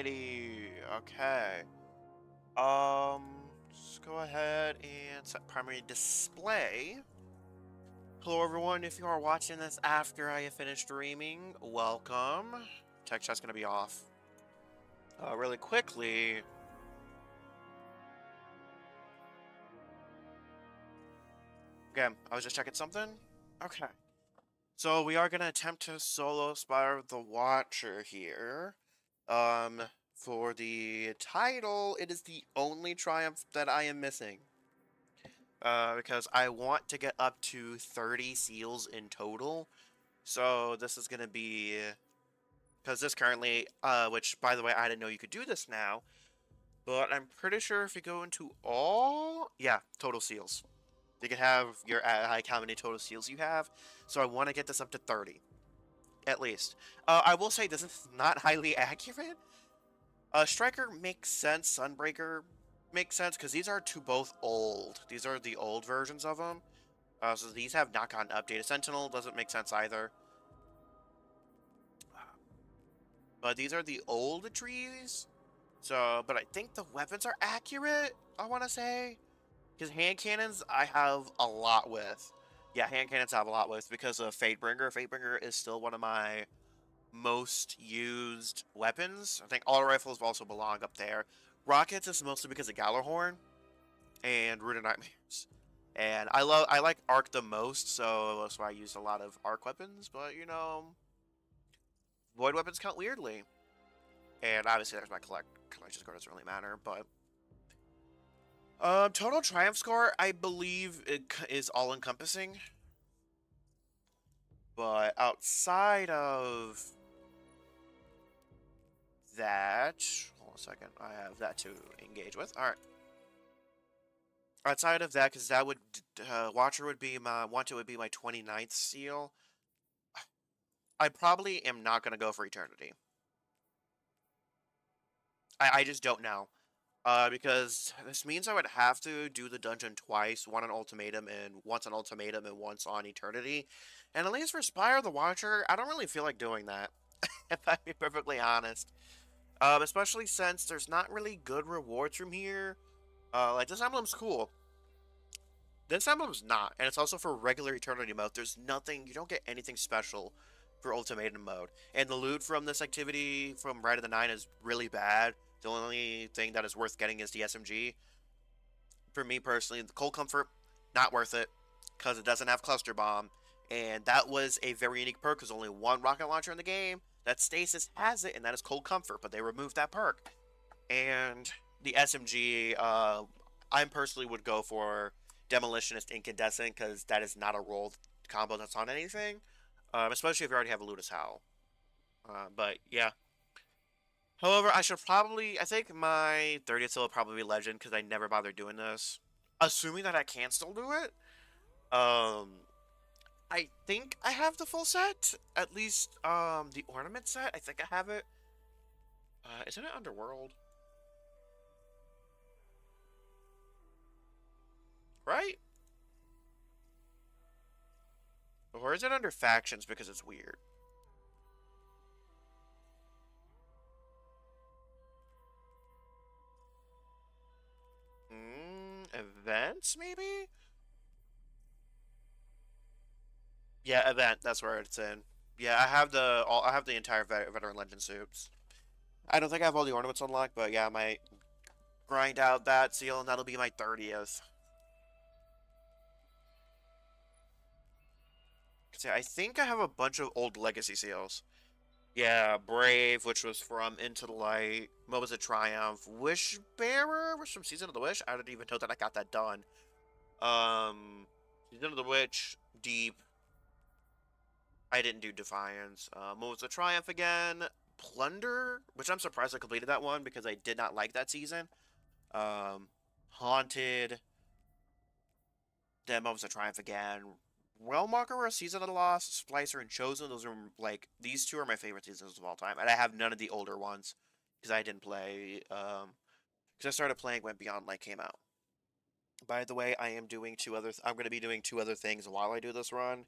Alrighty. Okay. Let's go ahead and set primary display. Hello, everyone. If you are watching this after I have finished streaming, welcome. Tech chat's gonna be off. Really quickly. Okay, I was just checking something. Okay. So we are gonna attempt to solo Spire the Watcher here. For the title, it is the only triumph that I am missing. Because I want to get up to 30 seals in total. So this is going to be, because this currently, which by the way, I didn't know you could do this now, but I'm pretty sure if you go into all, yeah, total seals. You can have your, like how many total seals you have. So I want to get this up to 30, at least. I will say this is not highly accurate. Striker makes sense, Sunbreaker makes sense, because these are both old. These are the old versions of them. So these have not gotten updated. Sentinel doesn't make sense either. But these are the old trees. So, but I think the weapons are accurate, I want to say. Because hand cannons, I have a lot with. Yeah, hand cannons I have a lot with because of Fatebringer. Fatebringer is still one of my most used weapons. I think auto rifles also belong up there. Rockets is mostly because of Gallarhorn and Rune of Nightmares. And I like arc the most, so that's why I used a lot of arc weapons, but you know, void weapons count weirdly. And obviously there's my collection score, doesn't really matter, but total triumph score, I believe it is all encompassing. But outside of that, hold on a second, I have that to engage with. All right. Outside of that, because that would Watcher would be my would be my 29th seal. I probably am not gonna go for Eternity. I just don't know. Because this means I would have to do the dungeon twice, one on Ultimatum and once on Ultimatum and once on Eternity. And at least for Spire the Watcher, I don't really feel like doing that, if I'm being perfectly honest. Especially since there's not really good rewards from here. Like, this emblem's cool. This emblem's not, and it's also for regular Eternity mode. There's nothing, you don't get anything special for Ultimatum mode. And the loot from this activity from Rite of the Nine is really bad. The only thing that is worth getting is the SMG. For me personally, the Cold Comfort, not worth it, because it doesn't have Cluster Bomb. And that was a very unique perk, because only one rocket launcher in the game that Stasis has it, and that is Cold Comfort, but they removed that perk. And the SMG, I personally would go for Demolitionist Incandescent, because that is not a roll combo that's on anything, especially if you already have a Ludus Howl. But yeah. However, I think my 30th still will probably be Legend, because I never bothered doing this. Assuming that I can still do it. I think I have the full set. At least, the ornament set. I think I have it. Isn't it Underworld? Right? Or is it under factions because it's weird? Events, maybe? Yeah, event. That's where it's in. Yeah, I have the entire veteran legend suits. I don't think I have all the ornaments unlocked, but yeah, I might grind out that seal, and that'll be my 30th. I think I have a bunch of old legacy seals. Yeah, Brave, which was from Into the Light. Moments of Triumph. Wishbearer was from Season of the Wish. I didn't even know that I got that done. Season of the Witch, Deep. I didn't do Defiance. Moments of Triumph again. Plunder, which I'm surprised I completed that one because I did not like that season. Haunted. Then Moments of Triumph again. Realmwalker, Season of the Lost, Splicer, and Chosen. Those are like these two are my favorite seasons of all time, and I have none of the older ones because I didn't play. Because I started playing when Beyond Light came out. By the way, I am doing I'm going to be doing two other things while I do this run.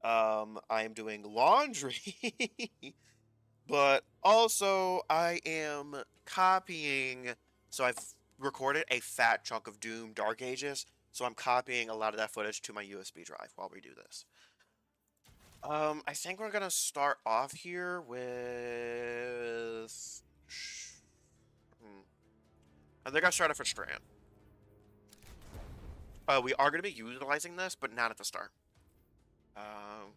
I am doing laundry. But also, I am copying. So I've recorded a fat chunk of Doom Dark Ages. So I'm copying a lot of that footage to my USB drive while we do this. I think we're gonna start off here with. Hmm. I think I'll start off with Strand. We are gonna be utilizing this, but not at the start. Um,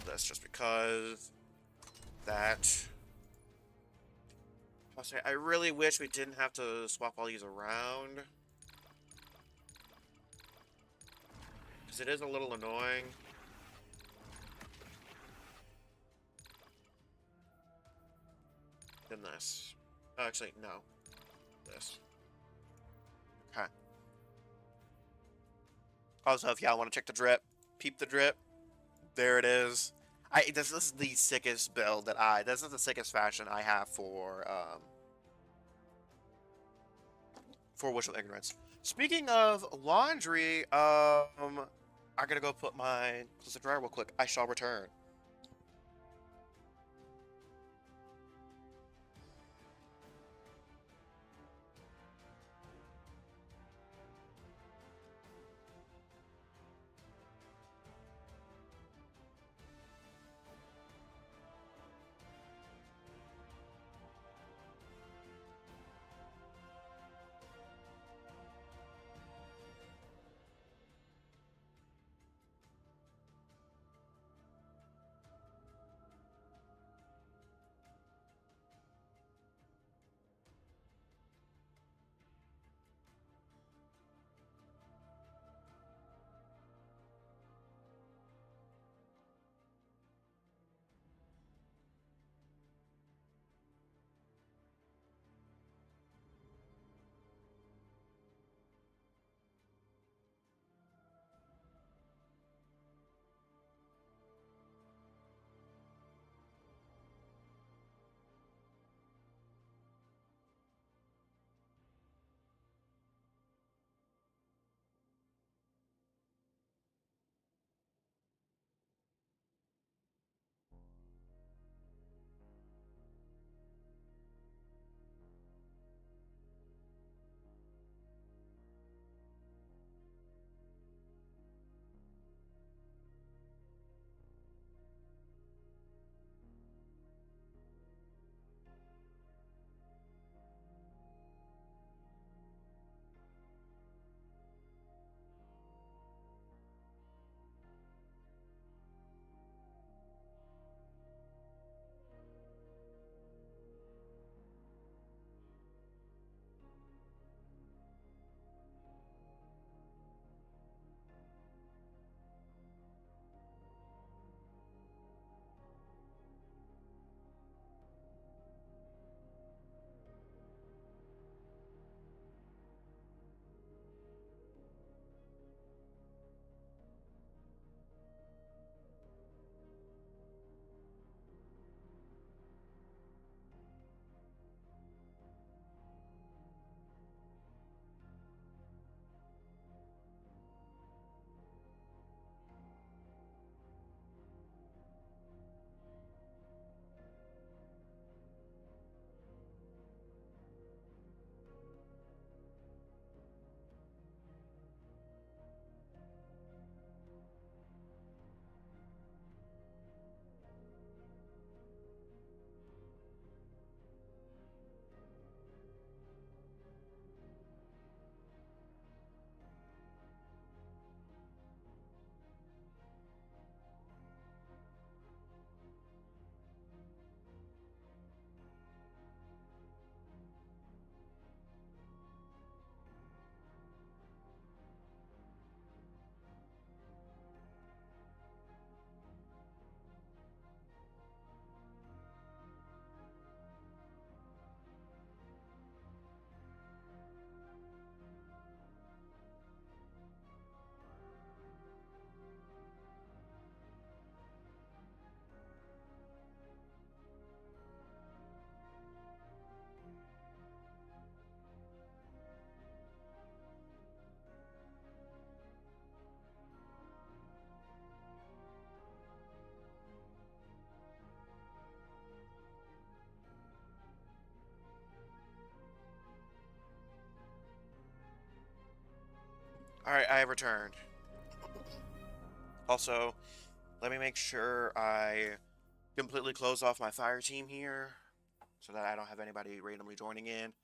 this just because that. I'll say I really wish we didn't have to swap all these around. Because it is a little annoying. Then this. Oh, actually, no. This. Okay. Also, if y'all want to check the drip, peep the drip. There it is. This is the sickest build that this is the sickest fashion I have for Wishful Ignorance. Speaking of laundry, I gotta go put my clothes in the dryer real quick. I shall return. Alright, I have returned. Also, let me make sure I completely close off my fire team here so that I don't have anybody randomly joining in.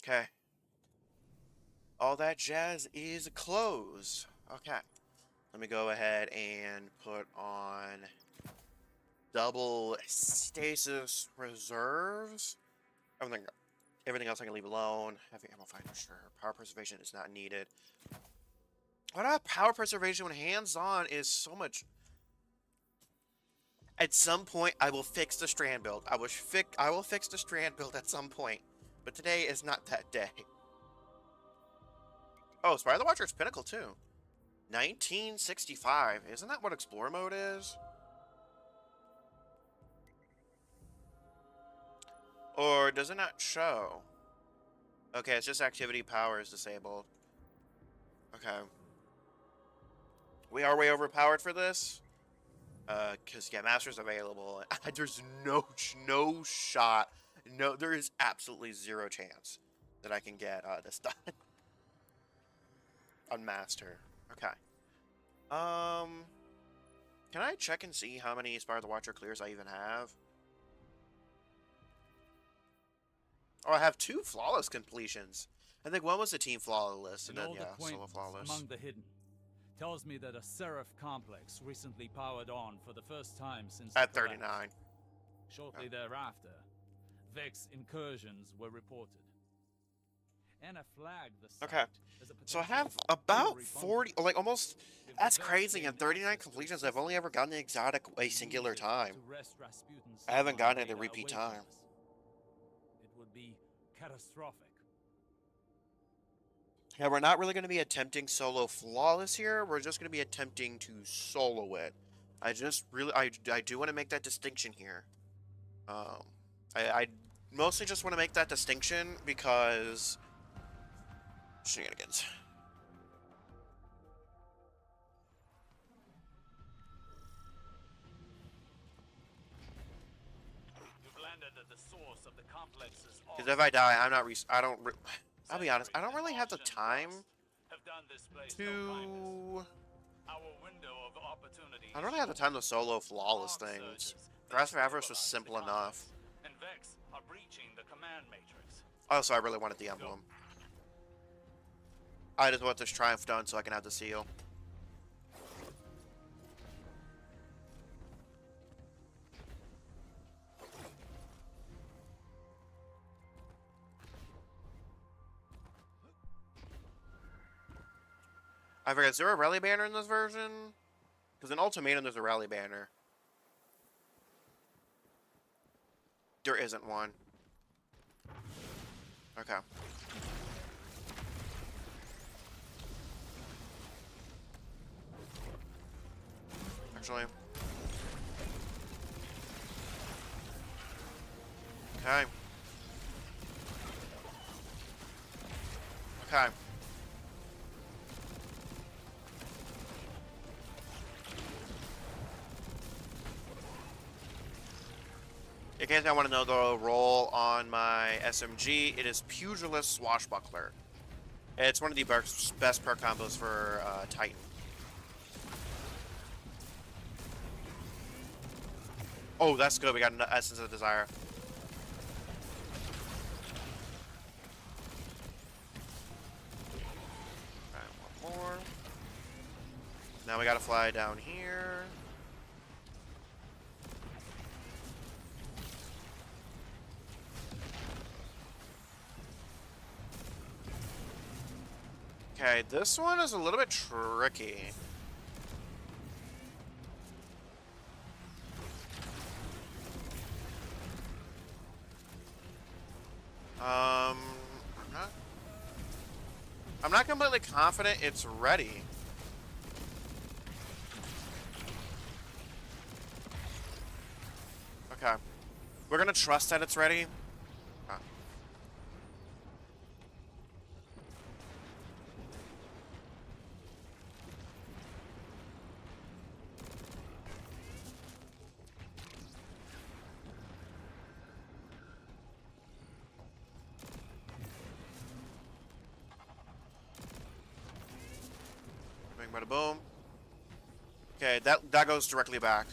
Okay. All that jazz is closed. Okay. Let me go ahead and put on double stasis reserves. Everything else I can leave alone. Heavy ammo finder, sure. Power preservation is not needed. What about power preservation when hands-on is so much... At some point, I will fix the strand build. I will fix the strand build at some point. But today is not that day. Oh, Spire the Watcher's Pinnacle, too. 1965. Isn't that what Explorer mode is? Or does it not show? Okay, it's just activity power is disabled. Okay. We are way overpowered for this. Because, yeah, Master's available. There's no shot. No, there is absolutely zero chance that I can get this done. On Master. Okay. Can I check and see how many Spire the Watcher clears I even have? Oh, I have 2 flawless completions. I think one was the team flawless, and then, yeah, solo flawless. Among the hidden tells me that a Seraph complex recently powered on for the first time since at 39. Shortly thereafter, Vex incursions were reported. And I flagged the site. Okay, so I have about 40, like almost, that's crazy, in 39 completions, I've only ever gotten the exotic a singular time. I haven't gotten it a repeat time. It would be catastrophic. Yeah, we're not really going to be attempting solo flawless here, we're just going to be attempting to solo it. I do want to make that distinction here. I mostly just want to make that distinction because... shenanigans. Because if I die, I'm not I'll be honest, I don't really have the time to... I don't really have the time to solo flawless things. Grasp of Avarice was simple enough. Also, I really wanted the emblem. I just want this Triumph done so I can have the seal. I forget, is there a rally banner in this version? Because in Ultimatum there's a rally banner. There isn't one. Okay. Actually. Okay. Okay. In case I want to know the roll on my SMG, it is Pugilist Swashbuckler. It's one of the best perk combos for Titan. Oh, that's good. We got an Essence of Desire. Alright, one more. Now we gotta fly down here. Okay, this one is a little bit tricky. I'm not completely confident it's ready. Okay. We're gonna trust that it's ready. Bada boom. Okay, that goes directly back.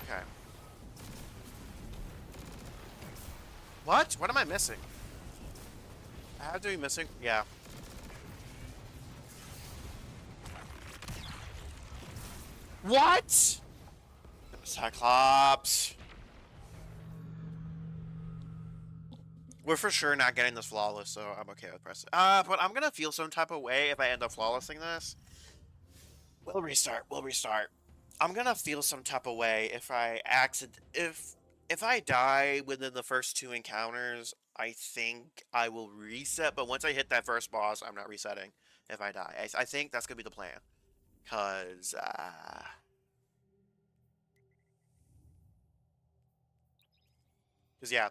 Okay. What? What am I missing? I have to be missing? Yeah. What? Cyclops. We're for sure not getting this flawless, so I'm okay with pressing. But I'm gonna feel some type of way if I end up flawlessing this. We'll restart. We'll restart. I'm gonna feel some type of way if I if I die within the first 2 encounters. I think I will reset, but once I hit that first boss, I'm not resetting if I die. I think that's gonna be the plan. Cause yeah.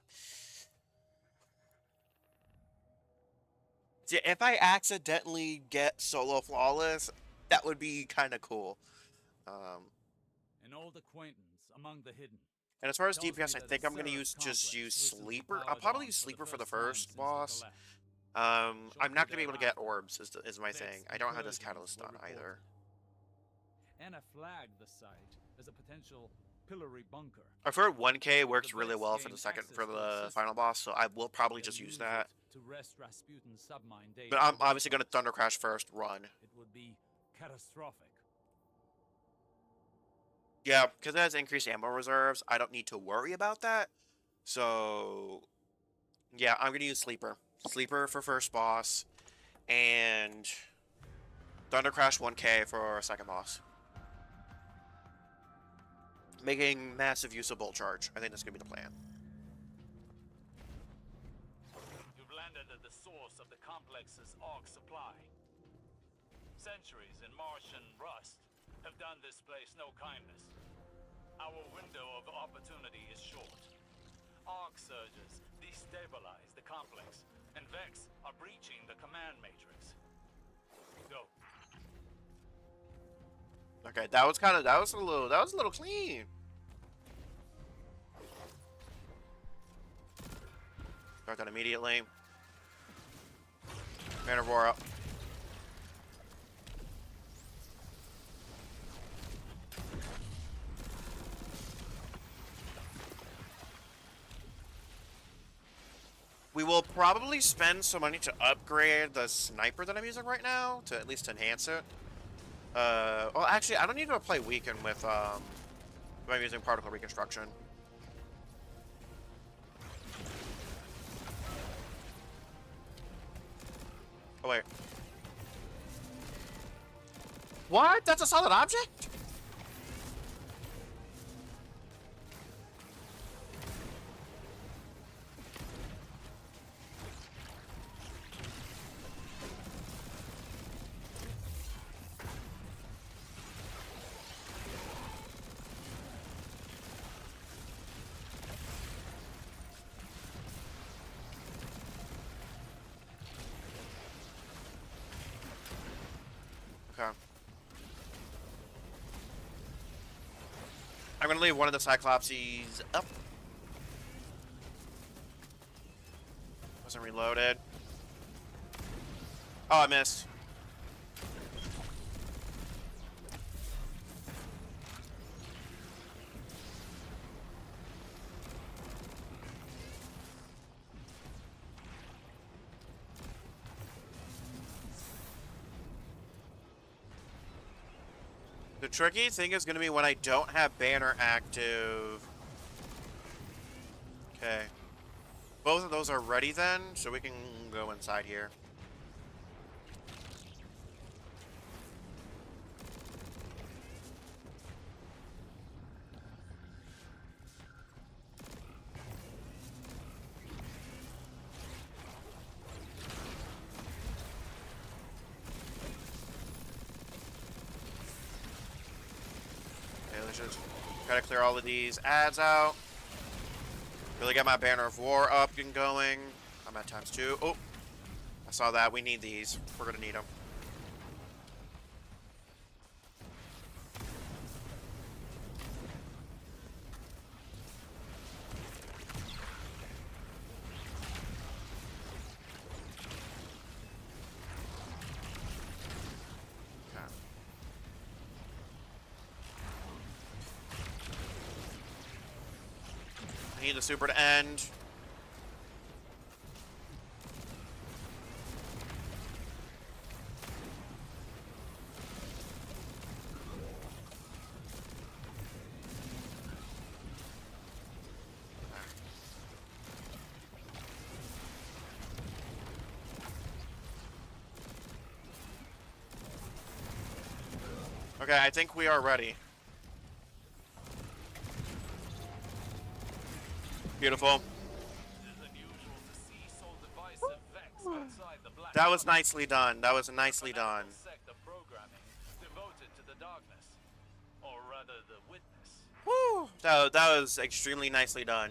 See, if I accidentally get solo flawless, that would be kind of cool. An old acquaintance among the hidden. And as far as Tells me DPS, I that think a I'm gonna Seraph just use complex recently Sleeper. I'll powered probably on use for Sleeper for the time first since we boss. collapsed. I'm not gonna be able to get Shortly orbs. Is my Vex thing. I don't have this incursions catalyst were on either. reported. Anna flagged the site as a potential pillory bunker. I've heard 1K works The really Vex well for gained the access to final system. boss, so I will probably They'll just use use that. it to wrest Rasputin's submine data But I'm from the obviously gonna device. Thunder Crash first. Run. It would be catastrophic. Yeah, because it has increased ammo reserves. I don't need to worry about that. So yeah, I'm gonna use Sleeper. Sleeper for first boss, and Thunder Crash 1K for second boss. Making massive use of Bolt Charge. I think that's gonna be the plan. You've landed at the source of the complex's arc supply. Centuries in Martian rust have done this place no kindness. Our window of opportunity is short. Arc surges destabilize the complex, and Vex are breaching the command matrix. Go. Okay, that was a little clean. Start that immediately. Manivore up. We will probably spend some money to upgrade the sniper that I'm using right now, to at least enhance it. Well, actually, I don't need to play Weaken with, if I'm using Particle Reconstruction. Oh, wait. What? That's a solid object? Okay. I'm gonna leave one of the Cyclopses up. Wasn't reloaded. Oh, I missed. The tricky thing is gonna be when I don't have banner active. Okay. Both of those are ready then, so we can go inside here. Okay, let's just try to clear all of these ads out. Really get my banner of war up and going. I'm at ×2. Oh, I saw that. We need these. We're gonna need them. Need the super to end. Okay, I think we are ready. Beautiful. That was nicely done. That was nicely done. Or rather, the witness. Woo! That was extremely nicely done.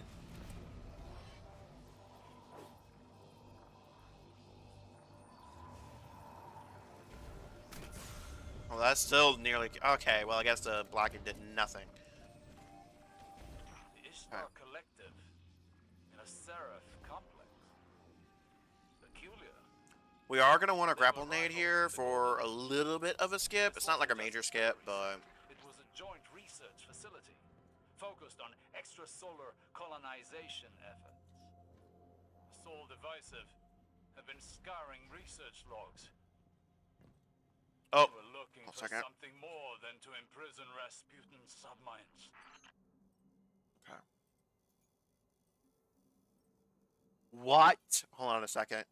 Well, that's still nearly... Okay, well, I guess the blocking did nothing. The Ishtar Collective in a Seraph complex. Peculiar. We are going to want a grapple nade here for a little bit of a skip. It's not like a major skip, but... It was a joint research facility focused on extrasolar colonization efforts. The Soul Divisive have been scouring research logs. Oh, They were looking for second. something more than to imprison Rasputin's subminds. Okay. What? Hold on a second.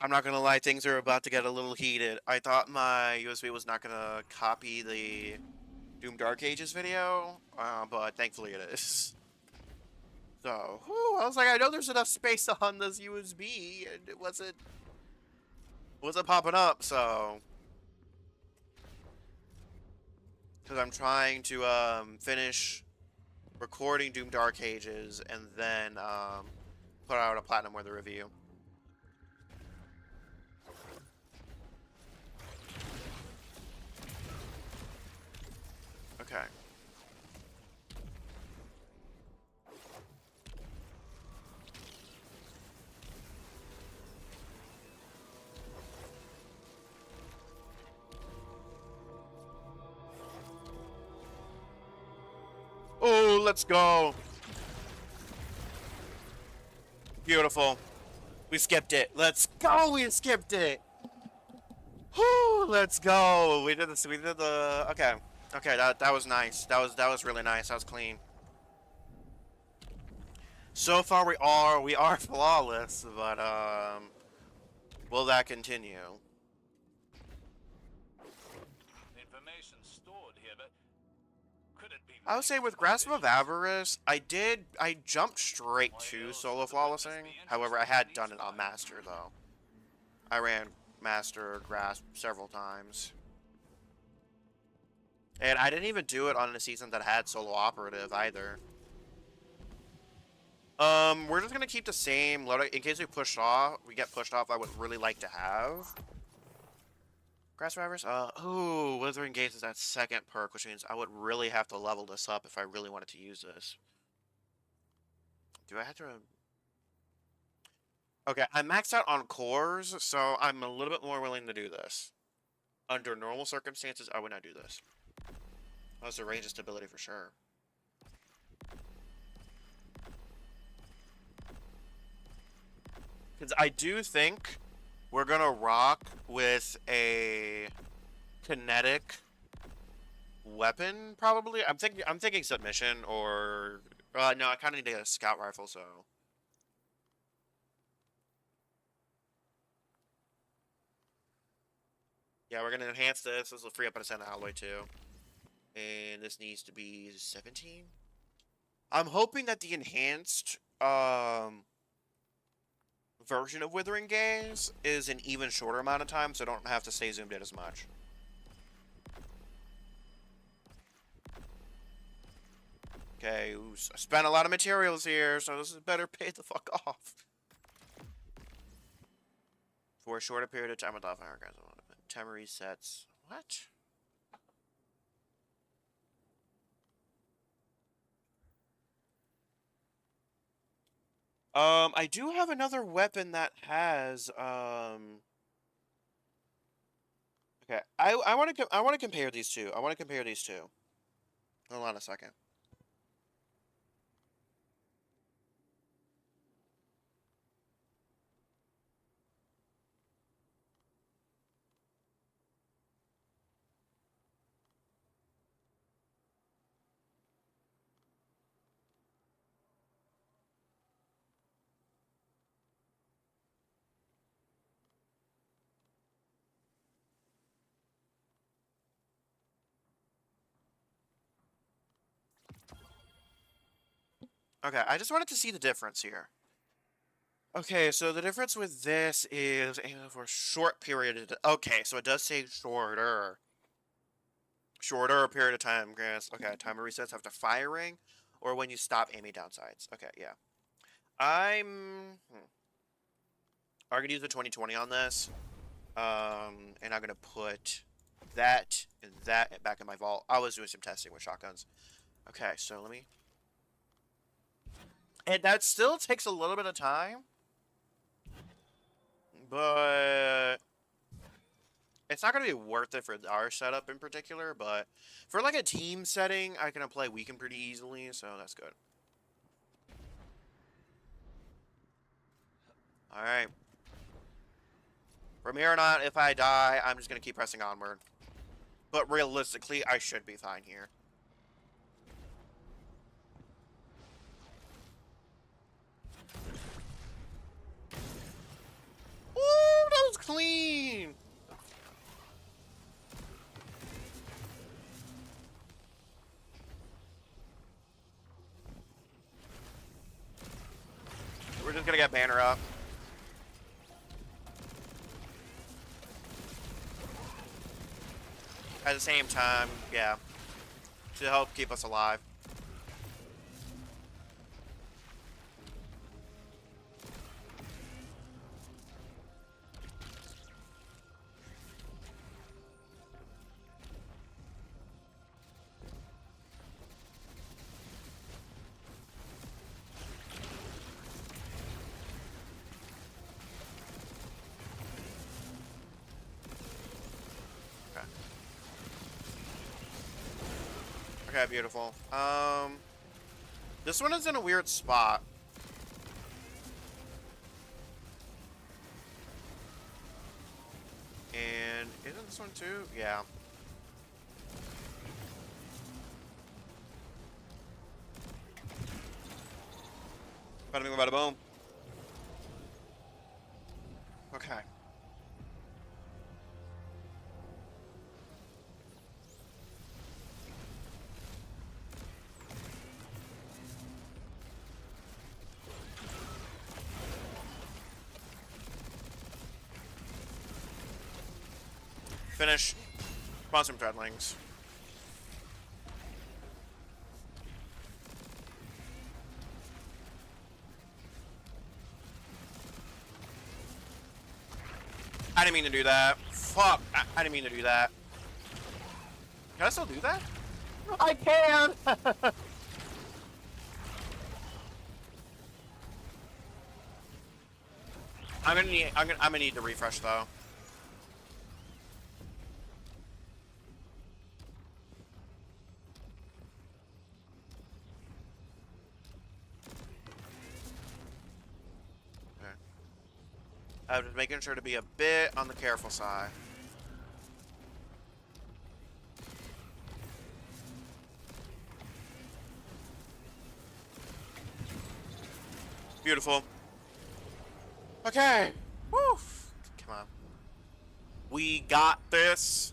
I'm not gonna lie, things are about to get a little heated. I thought my USB was not gonna copy the Doom Dark Ages video, but thankfully it is. So, whew, I was like, I know there's enough space on this USB, and it wasn't popping up, so... Because I'm trying to finish recording Doom Dark Ages and then put out a Platinum Weather review. Okay. Oh, let's go. Beautiful. We skipped it. Let's go. We skipped it. Whew, let's go. We did this. We did the. Okay. Okay. That was nice. That was really nice. That was clean. So far, we are flawless, but will that continue? Information stored here, but could it be? I would say with Grasp of Avarice, I jumped straight to solo flawlessing. However, I had done it on Master though. I ran Master Grasp several times. And I didn't even do it on a season that had solo operative either. We're just gonna keep the same loadout in case we get pushed off. I would really like to have Grasp of Avarice. Ooh, Withering Gaze is that second perk, which means I would really have to level this up if I really wanted to use this. Do I have to? Okay, I maxed out on cores, so I'm a little bit more willing to do this. Under normal circumstances, I would not do this. That's the range of stability for sure. Because I do think we're gonna rock with a kinetic weapon, probably. I'm thinking submission or no, I kind of need a scout rifle, so. Yeah, we're gonna enhance this. This will free up a percent alloy too. And this needs to be 17. I'm hoping that the enhanced version of Withering Gaze is an even shorter amount of time, so I don't have to stay zoomed in as much. Okay, I spent a lot of materials here, so this is better pay the fuck off. For a shorter period of time without fire guys. Timer resets. What? I do have another weapon that has okay, I want to compare these two. I want to compare these two. Hold on a second. Okay, I just wanted to see the difference here. Okay, so the difference with this is for a short period of okay, so it does say shorter. Shorter period of time, grants. Okay, timer resets after firing, or when you stop aiming down sights. Okay, yeah. I'm gonna use the 2020 on this. And I'm gonna put that and that back in my vault. I was doing some testing with shotguns. Okay, so let me. And that still takes a little bit of time, but it's not gonna be worth it for our setup in particular. But for like a team setting, I can play weekend pretty easily, so that's good. All right. From here on out, if I die, I'm just gonna keep pressing onward. But realistically, I should be fine here. Ooh, that was clean! We're just gonna get banner up. At the same time, yeah. To help keep us alive. Okay. Okay, beautiful. This one is in a weird spot. And isn't this one too? Yeah. Bada bing, bada boom. Okay. Finish. Spawn some dreadlings. I didn't mean to do that. Fuck. I didn't mean to do that. Can I still do that? I can! I'm gonna need to refresh though. Okay. I'm just making sure to be a bit on the careful side. Beautiful. Okay. Woo. Come on. We got this.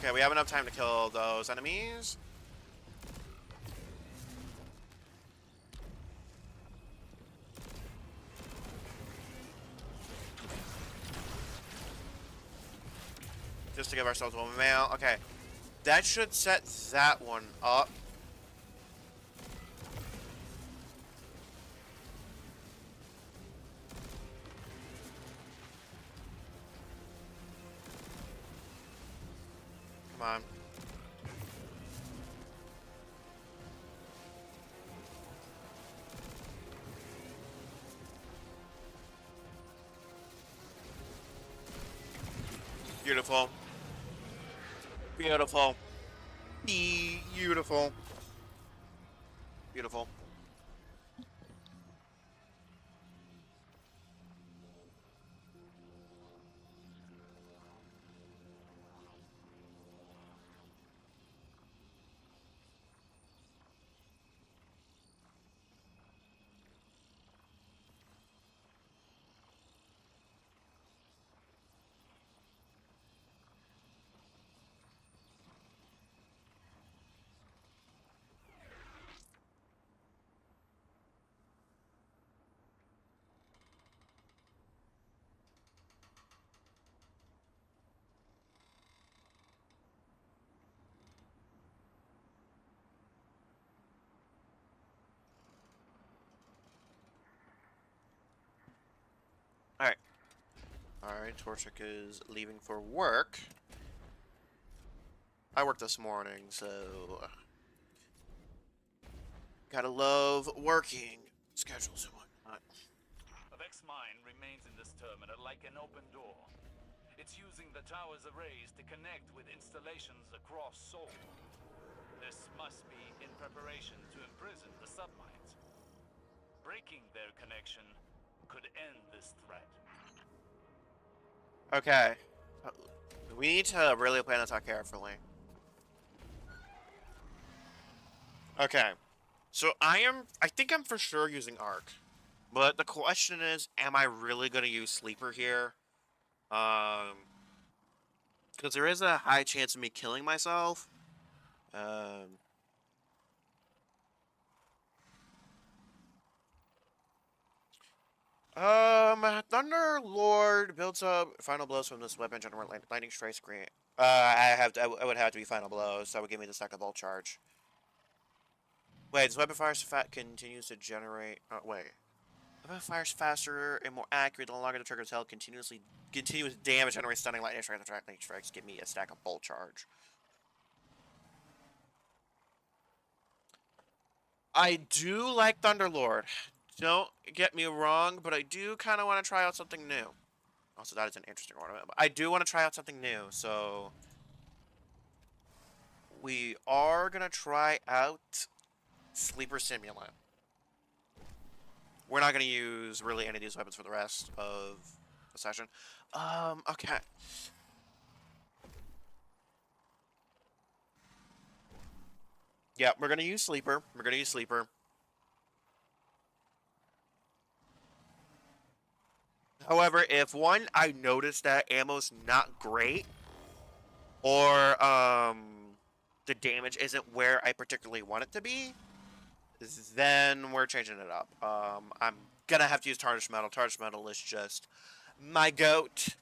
Okay, we have enough time to kill those enemies. Just to give ourselves one mail. Okay. That should set that one up. Come on. Beautiful. Beautiful. Beautiful. Beautiful. Alright. Alright, Torchic is leaving for work. I worked this morning, so... Gotta love working schedules and whatnot. Vex mine remains in this terminal like an open door. It's using the tower's arrays to connect with installations across Sol. This must be in preparation to imprison the submines. Breaking their connection could end this threat. Okay. We need to really plan this out carefully. Okay. So I think I'm for sure using Arc. But the question is, am I really going to use Sleeper here? Because there is a high chance of me killing myself. Um... Thunder Lord builds up final blows from this weapon, generate lightning strike screen. I would have to be final blows. That would give me the second bolt charge. Wait, this weapon fires continues to generate. Wait, weapon fires faster and more accurate the longer the trigger is held. Continuous damage generates stunning lightning strikes. Lightning strikes give me a stack of bolt charge. I do like Thunderlord. Don't get me wrong, but I do kind of want to try out something new. Also, that is an interesting ornament. But I do want to try out something new, so... We are going to try out Sleeper Simulant. We're not going to use really any of these weapons for the rest of the session. Okay. Yeah, we're going to use Sleeper. We're going to use Sleeper. However, if one, I notice that ammo's not great, or the damage isn't where I particularly want it to be, then we're changing it up. I'm gonna have to use Tarnished Metal. Tarnished Metal is just my goat.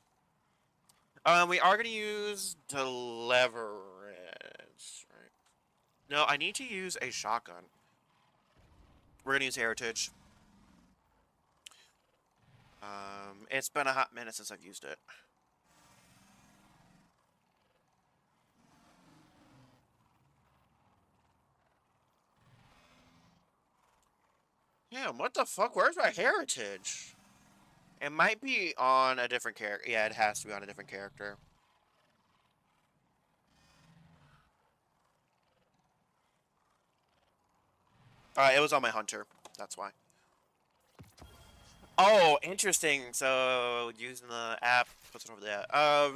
We are gonna use Deliverance, right? No, I need to use a shotgun. We're gonna use Heritage. It's been a hot minute since I've used it. Damn, what the fuck? Where's my Heritage? It might be on a different character. Yeah, it has to be on a different character. It was on my Hunter. That's why. Oh, interesting. So using the app puts it over there.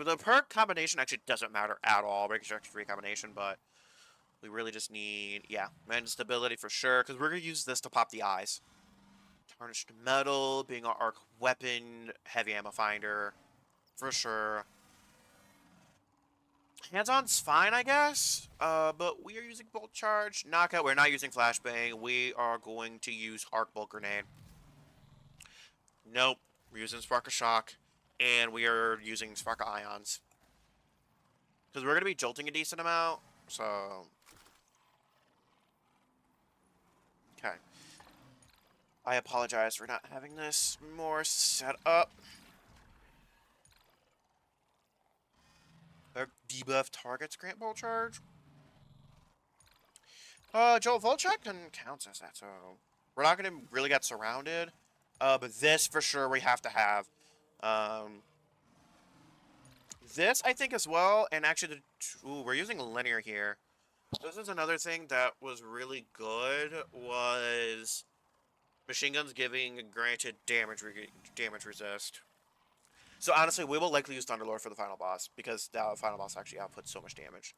The perk combination actually doesn't matter at all. Breaking structure free combination, but we really just need, yeah, man, stability for sure, because we're gonna use this to pop the eyes. Tarnished metal being our arc weapon, heavy ammo finder for sure. Hands-on's fine, I guess. But we are using bolt charge, knockout. We're not using flashbang. We are going to use arc bolt grenade. Nope. We're using Spark of Shock, and we are using Spark of Ions. Because we're going to be jolting a decent amount, so... Okay. I apologize for not having this more set up. Our debuff targets grant bolt charge. Jolt Volt Check counts as that, so... We're not going to really get surrounded. But this, for sure, we have to have. This, I think, as well, and actually, ooh, we're using linear here. This is another thing that was really good, was machine guns giving granted damage resist. So honestly, we will likely use Thunderlord for the final boss, because the final boss actually outputs so much damage.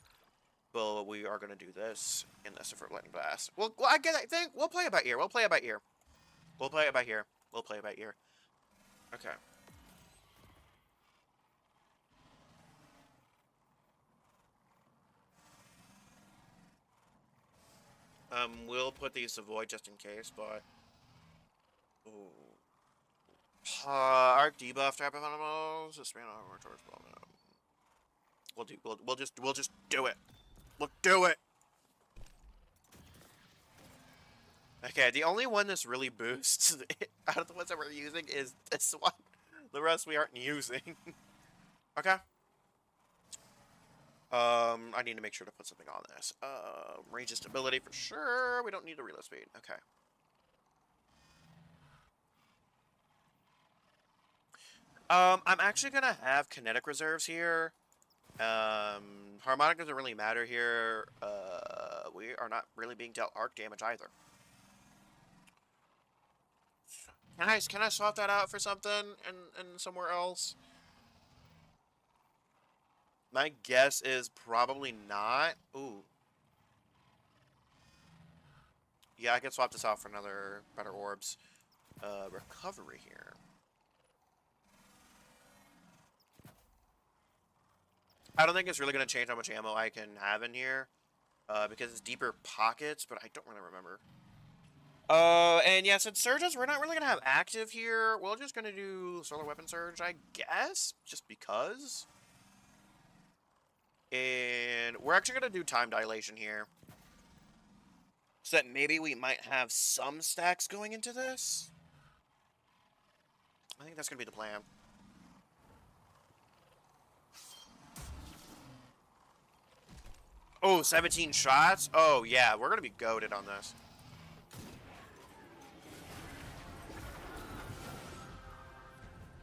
But we are going to do this in this for Lightning Blast. Well, I think we'll play it by ear. We'll play it by ear. We'll play it by ear. We'll play it by ear. Okay. We'll put these to void just in case, but... Ooh. Arc debuff type of animals. Expand armor towards we'll just do it. We'll do it. Okay, the only one that's really boosts out of the ones that we're using is this one. The rest we aren't using. Okay. I need to make sure to put something on this. Range of stability for sure. We don't need the reload speed. Okay. I'm actually gonna have kinetic reserves here. Harmonic doesn't really matter here. We are not really being dealt arc damage either. Can I swap that out for something and somewhere else? My guess is probably not. Ooh. Yeah, I can swap this out for another better orbs. Recovery here. I don't think it's really going to change how much ammo I can have in here. Because it's deeper pockets, but I don't really remember. And yeah, since surges we're not really going to have active here, we're just going to do solar weapon surge, I guess. Just because. And we're actually going to do time dilation here. So that maybe we might have some stacks going into this. I think that's going to be the plan. Oh, 17 shots? Oh, yeah, we're going to be goated on this.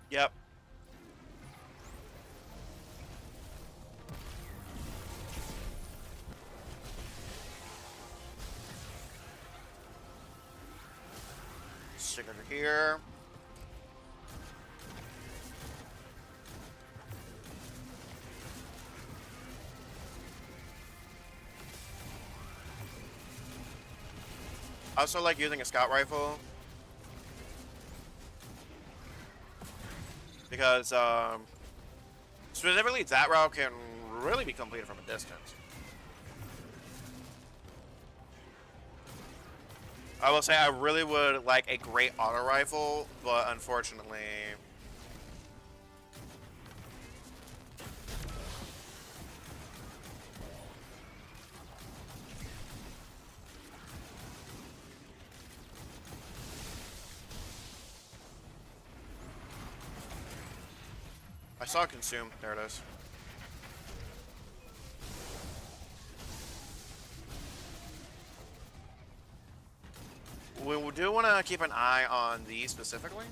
Yep. Stick under here. I also like using a scout rifle. Because, specifically that route can really be completed from a distance. I will say I really would like a great auto rifle, but unfortunately... I saw consume. There it is. We do want to keep an eye on these specifically.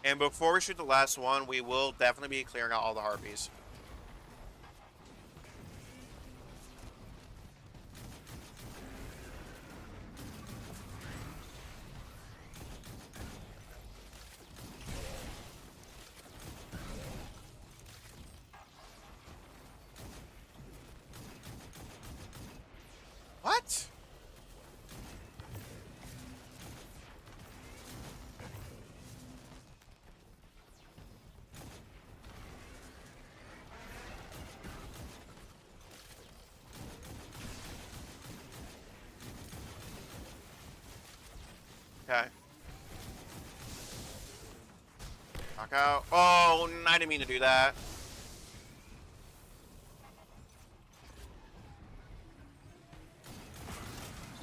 And before we shoot the last one, we will definitely be clearing out all the harpies. What? Okay. Knock out. Oh, I didn't mean to do that.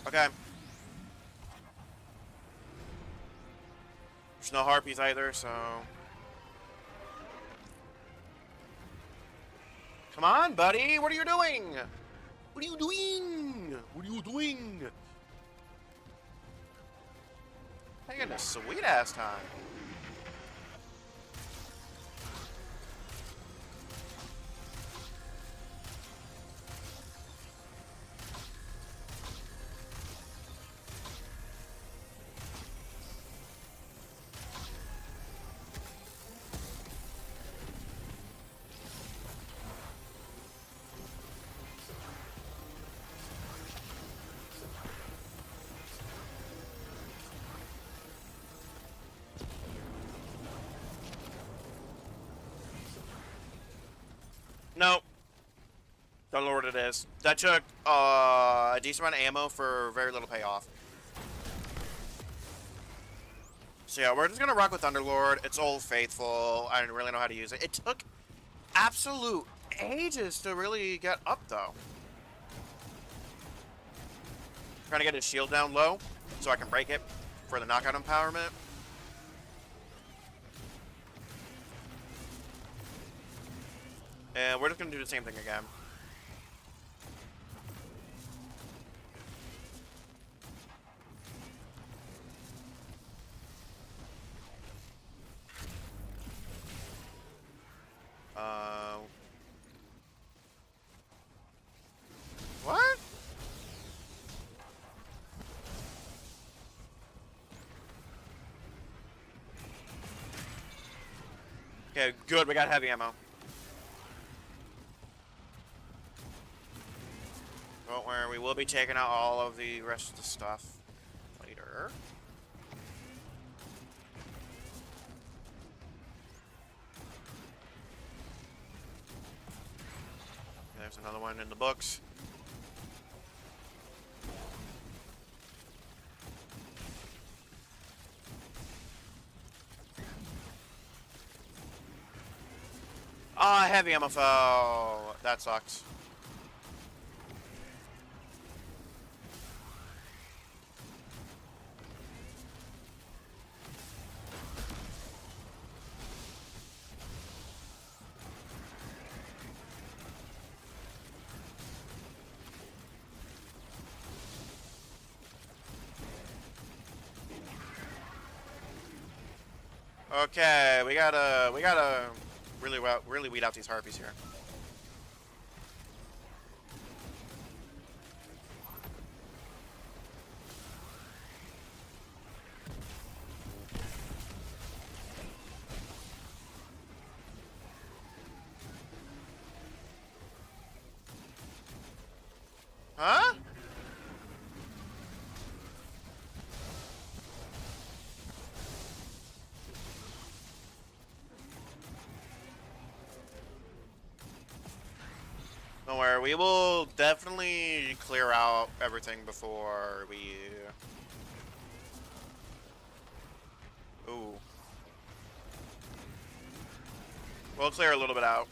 Okay. There's no harpies either, so... Come on, buddy! What are you doing? What are you doing? What are you doing? Taking a sweet-ass time. Nope. Don't know what it is. That took a decent amount of ammo for very little payoff. So yeah, we're just gonna rock with Thunderlord. It's Old Faithful. I didn't really know how to use it. It took absolute ages to really get up, though. Trying to get his shield down low so I can break it for the knockout empowerment. And we're just gonna do the same thing again. What? Okay, good, we got heavy ammo. Don't worry, we will be taking out all of the rest of the stuff later. There's another one in the books. Ah, heavy ammo fell. That sucks. Okay, we gotta really weed out these harpies here. Huh? Don't worry, we will definitely clear out everything before we... Ooh. We'll clear a little bit out.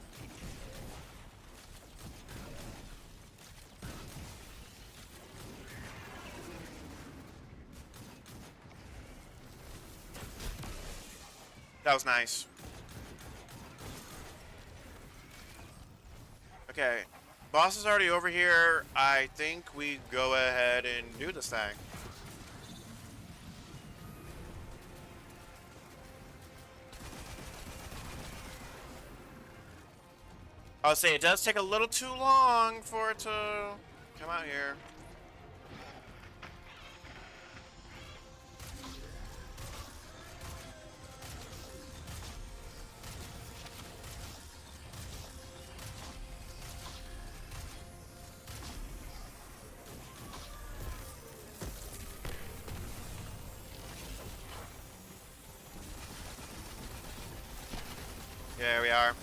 That was nice. Okay. Boss is already over here. I think we go ahead and do this thing. I'll say it does take a little too long for it to come out here. There we are.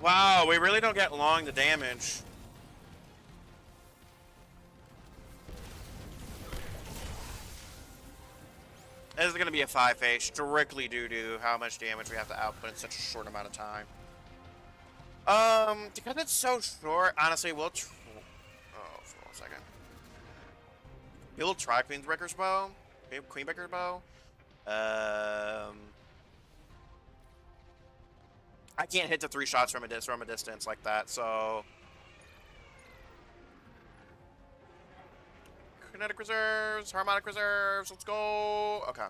Wow, we really don't get long the damage. This is going to be a 5-phase strictly due to how much damage we have to output in such a short amount of time. Because it's so short, honestly, we'll oh, for 1 second. We'll try Queenbreaker's Bow. Queenbreaker's Bow. I can't hit the 3 shots from a distance like that, so kinetic reserves, harmonic reserves, let's go. Okay.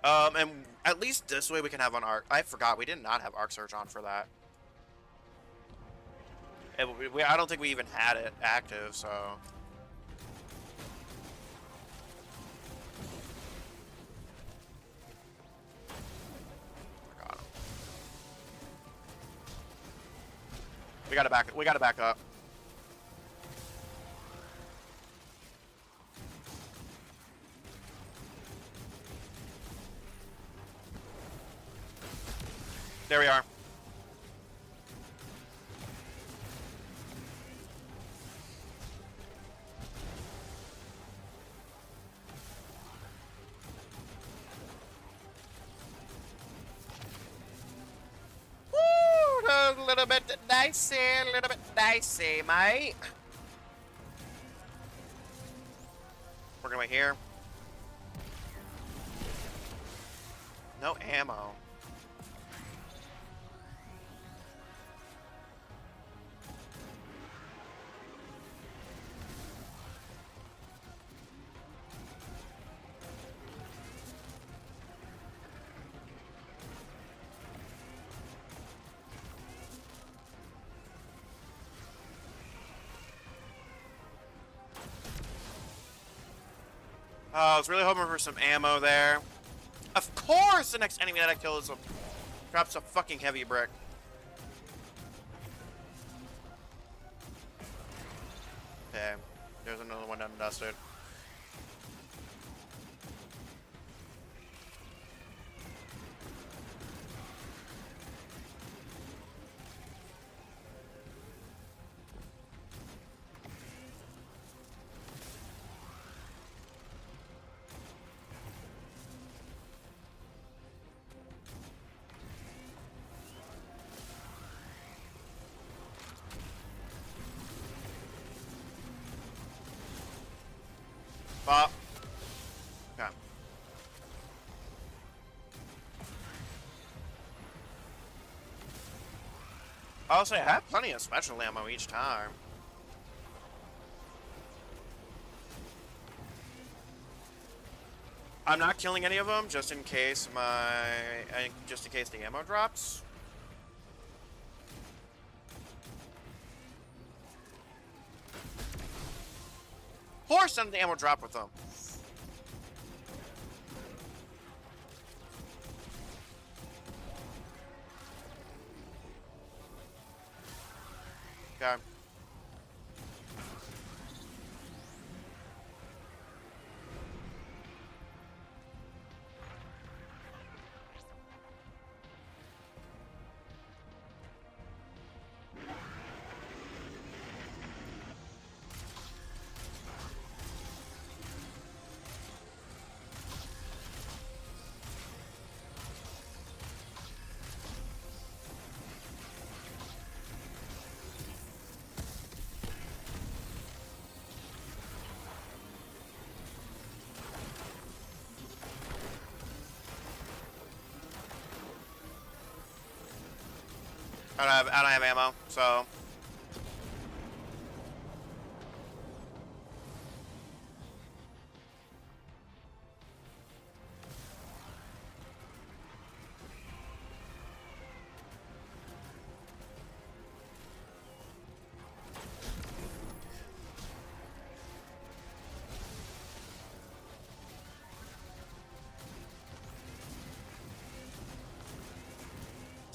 And at least this way we can have on arc. I forgot we did not have arc surge on for that. I don't think we even had it active, so. I got him. We gotta back up. There we are. Woo! A little bit dicey, mate. We're gonna wait here. No ammo. I was really hoping for some ammo there. Of course, the next enemy that I kill drops a fucking heavy brick. Okay, there's another one undusted. Pop. Okay. I'll say I have plenty of special ammo each time. I'm not killing any of them just in case the ammo drops. Of course, none of the ammo drop with them. Okay. I don't have ammo, so.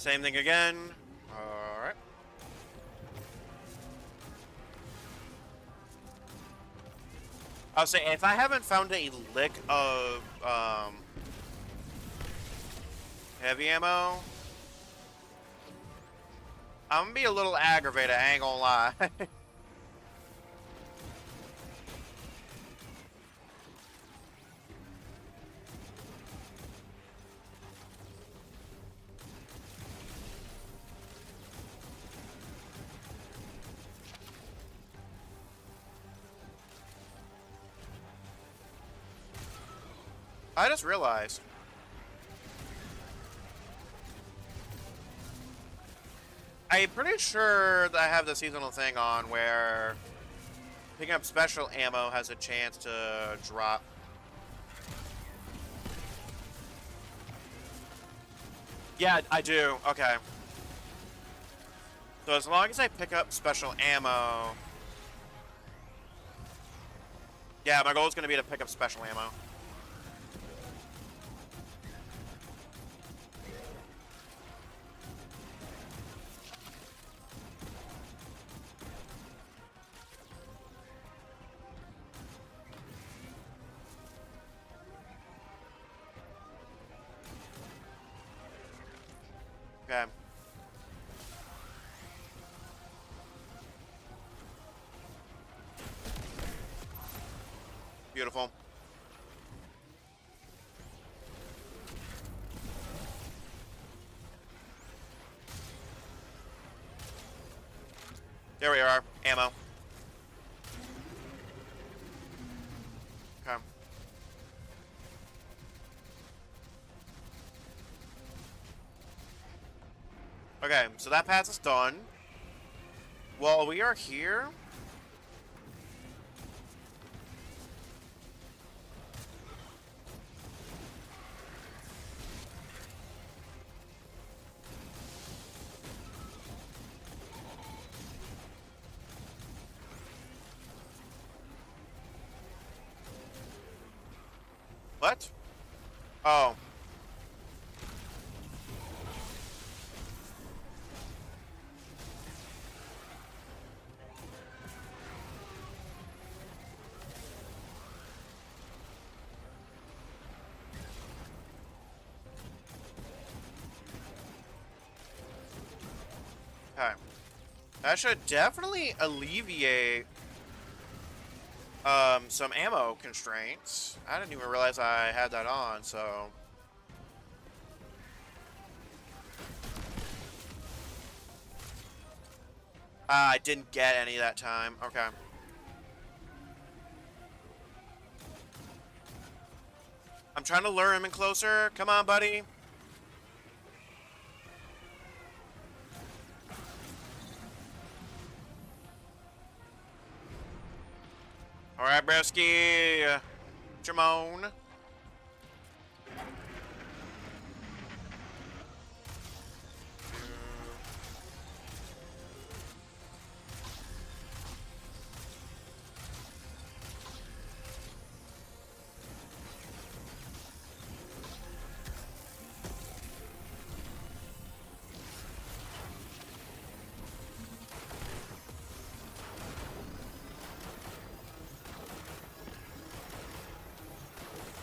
Same thing again. Alright. I was saying, if I haven't found a lick of, heavy ammo, I'm gonna be a little aggravated, I ain't gonna lie. I just realized. I'm pretty sure that I have the seasonal thing on where picking up special ammo has a chance to drop. Yeah, I do. Okay. So as long as I pick up special ammo... Yeah, my goal is going to be to pick up special ammo. Okay. Beautiful. There we are. Ammo. Okay. Okay, so that pass is done. While we are here... What? Oh. Okay. That should definitely alleviate some ammo constraints. I didn't even realize I had that on, so... I didn't get any that time. Okay. I'm trying to lure him in closer. Come on, buddy. Alright, broski. Jamone.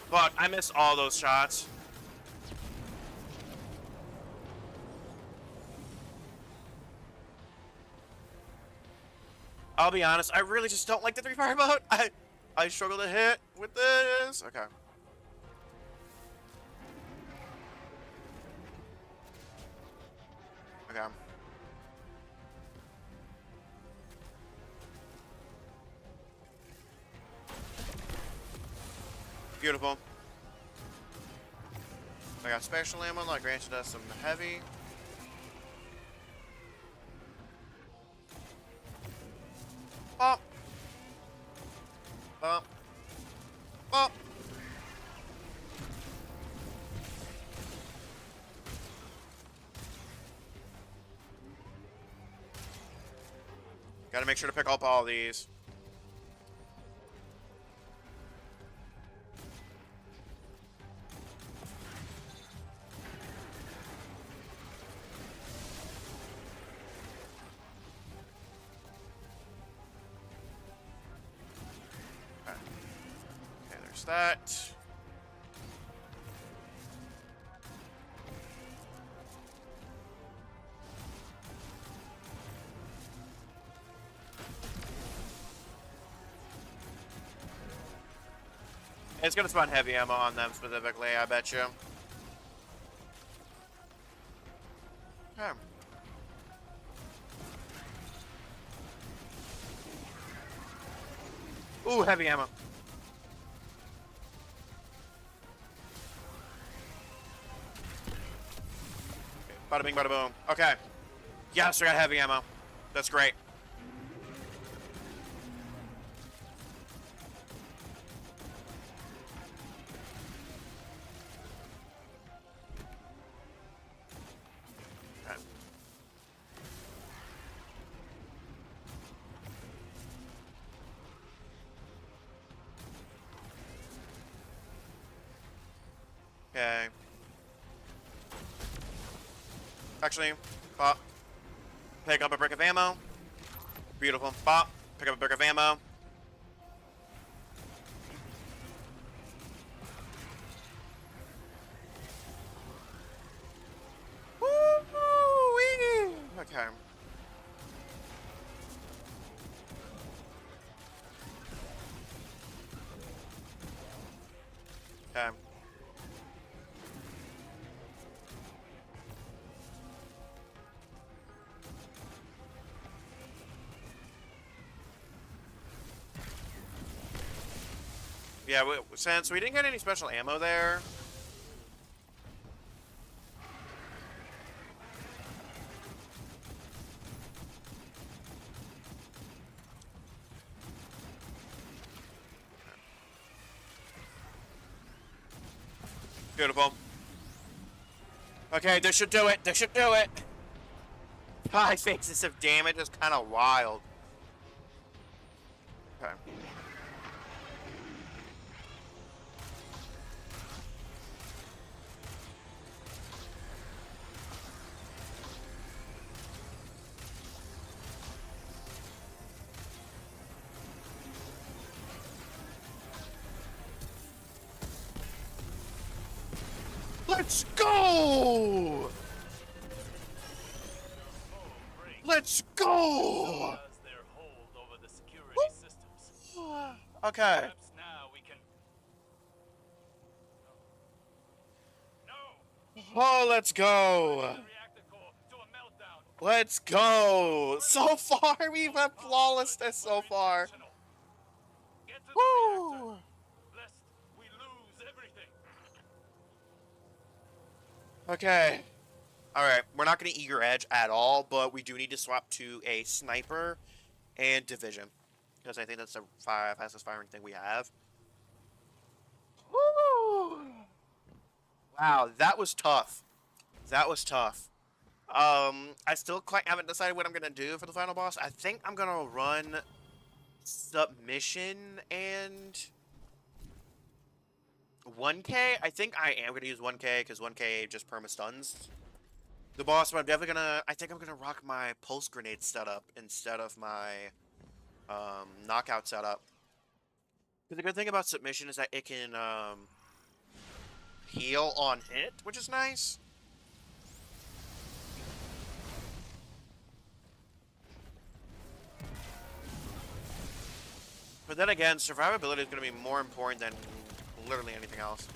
Fuck, I missed all those shots. I'll be honest, I really just don't like the 3-fire mode. I struggle to hit with this. Okay. Okay. Beautiful. I got special ammo that granted us some heavy. Bump. Bump. Bump. Gotta make sure to pick up all these. that. It's gonna spawn heavy ammo on them specifically, I bet you. Okay. Ooh, heavy ammo. Bada bing, bada boom. Okay. Yes, I got heavy ammo. That's great. Okay. Okay. Actually, pop. Pick up a brick of ammo. Beautiful. Pop. Pick up a brick of ammo. Woo-wee. Okay. Okay. Yeah, since we didn't get any special ammo there. Beautiful. Okay, this should do it. This should do it. 5 phases of damage is kind of wild. Okay. Let's go! Let's go! Their hold over the security systems. Okay. Perhaps now we can. No. Oh, let's go. The reactor core to a meltdown. Let's go. So far, we've had flawlessness so far. Get to the Woo! reactor, lest we lose everything. Okay. Alright, we're not going to eager edge at all, but we do need to swap to a sniper and division. Because I think that's the fastest firing thing we have. Woo! Wow, that was tough. That was tough. I still quite haven't decided what I'm going to do for the final boss. I think I'm going to run submission and 1K. I think I am going to use 1K because 1K just perma-stuns the boss, but I'm definitely gonna. I think I'm gonna rock my pulse grenade setup instead of my knockout setup. Because the good thing about submission is that it can heal on hit, which is nice. But then again, survivability is gonna be more important than literally anything else.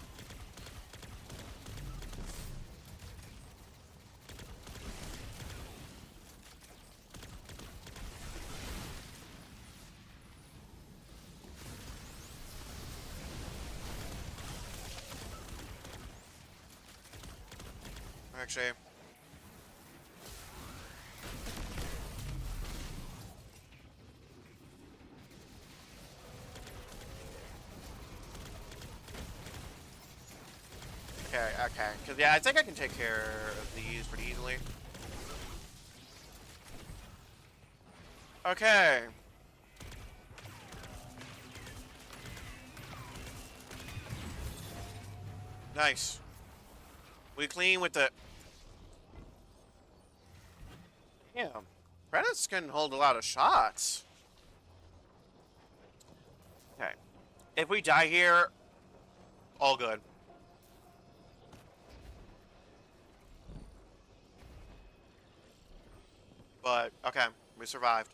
Actually. Okay. Because, yeah, I think I can take care of these pretty easily. Okay. Nice. We clean with the... Damn. Credits can hold a lot of shots. Okay. If we die here, All good. But okay, we survived.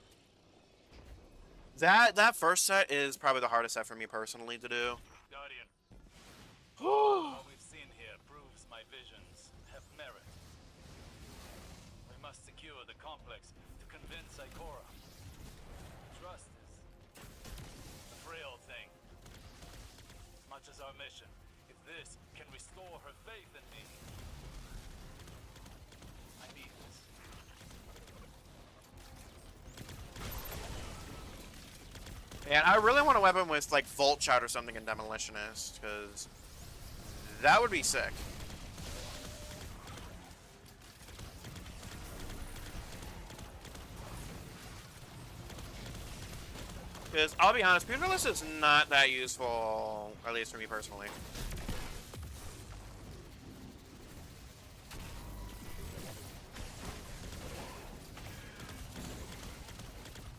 That first set is probably the hardest set for me personally to do. Guardian, what we've seen here proves my visions have merit. We must secure the complex to convince Ikora. Trust is a frail thing, as much as our mission. If this can restore her faith in me, I need this. And I really want a weapon with like Volt Shot or something in Demolitionist, because that would be sick. Because I'll be honest, Pugilist is not that useful, at least for me personally.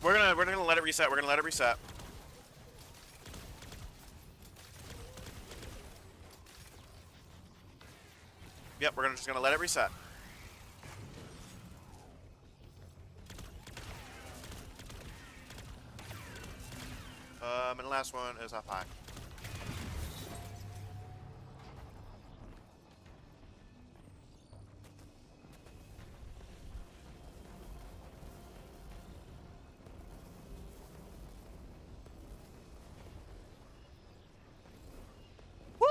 We're gonna let it reset. We're gonna let it reset. Yep, we're just gonna let it reset. And the last one is up high. Woo!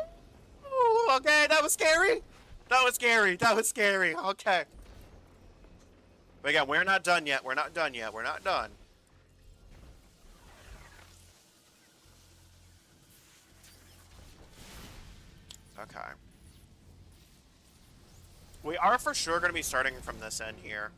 Okay, that was scary. That was scary. That was scary. Okay. But again, we're not done yet. We're not done yet. We're not done. Okay. We are for sure going to be starting from this end here.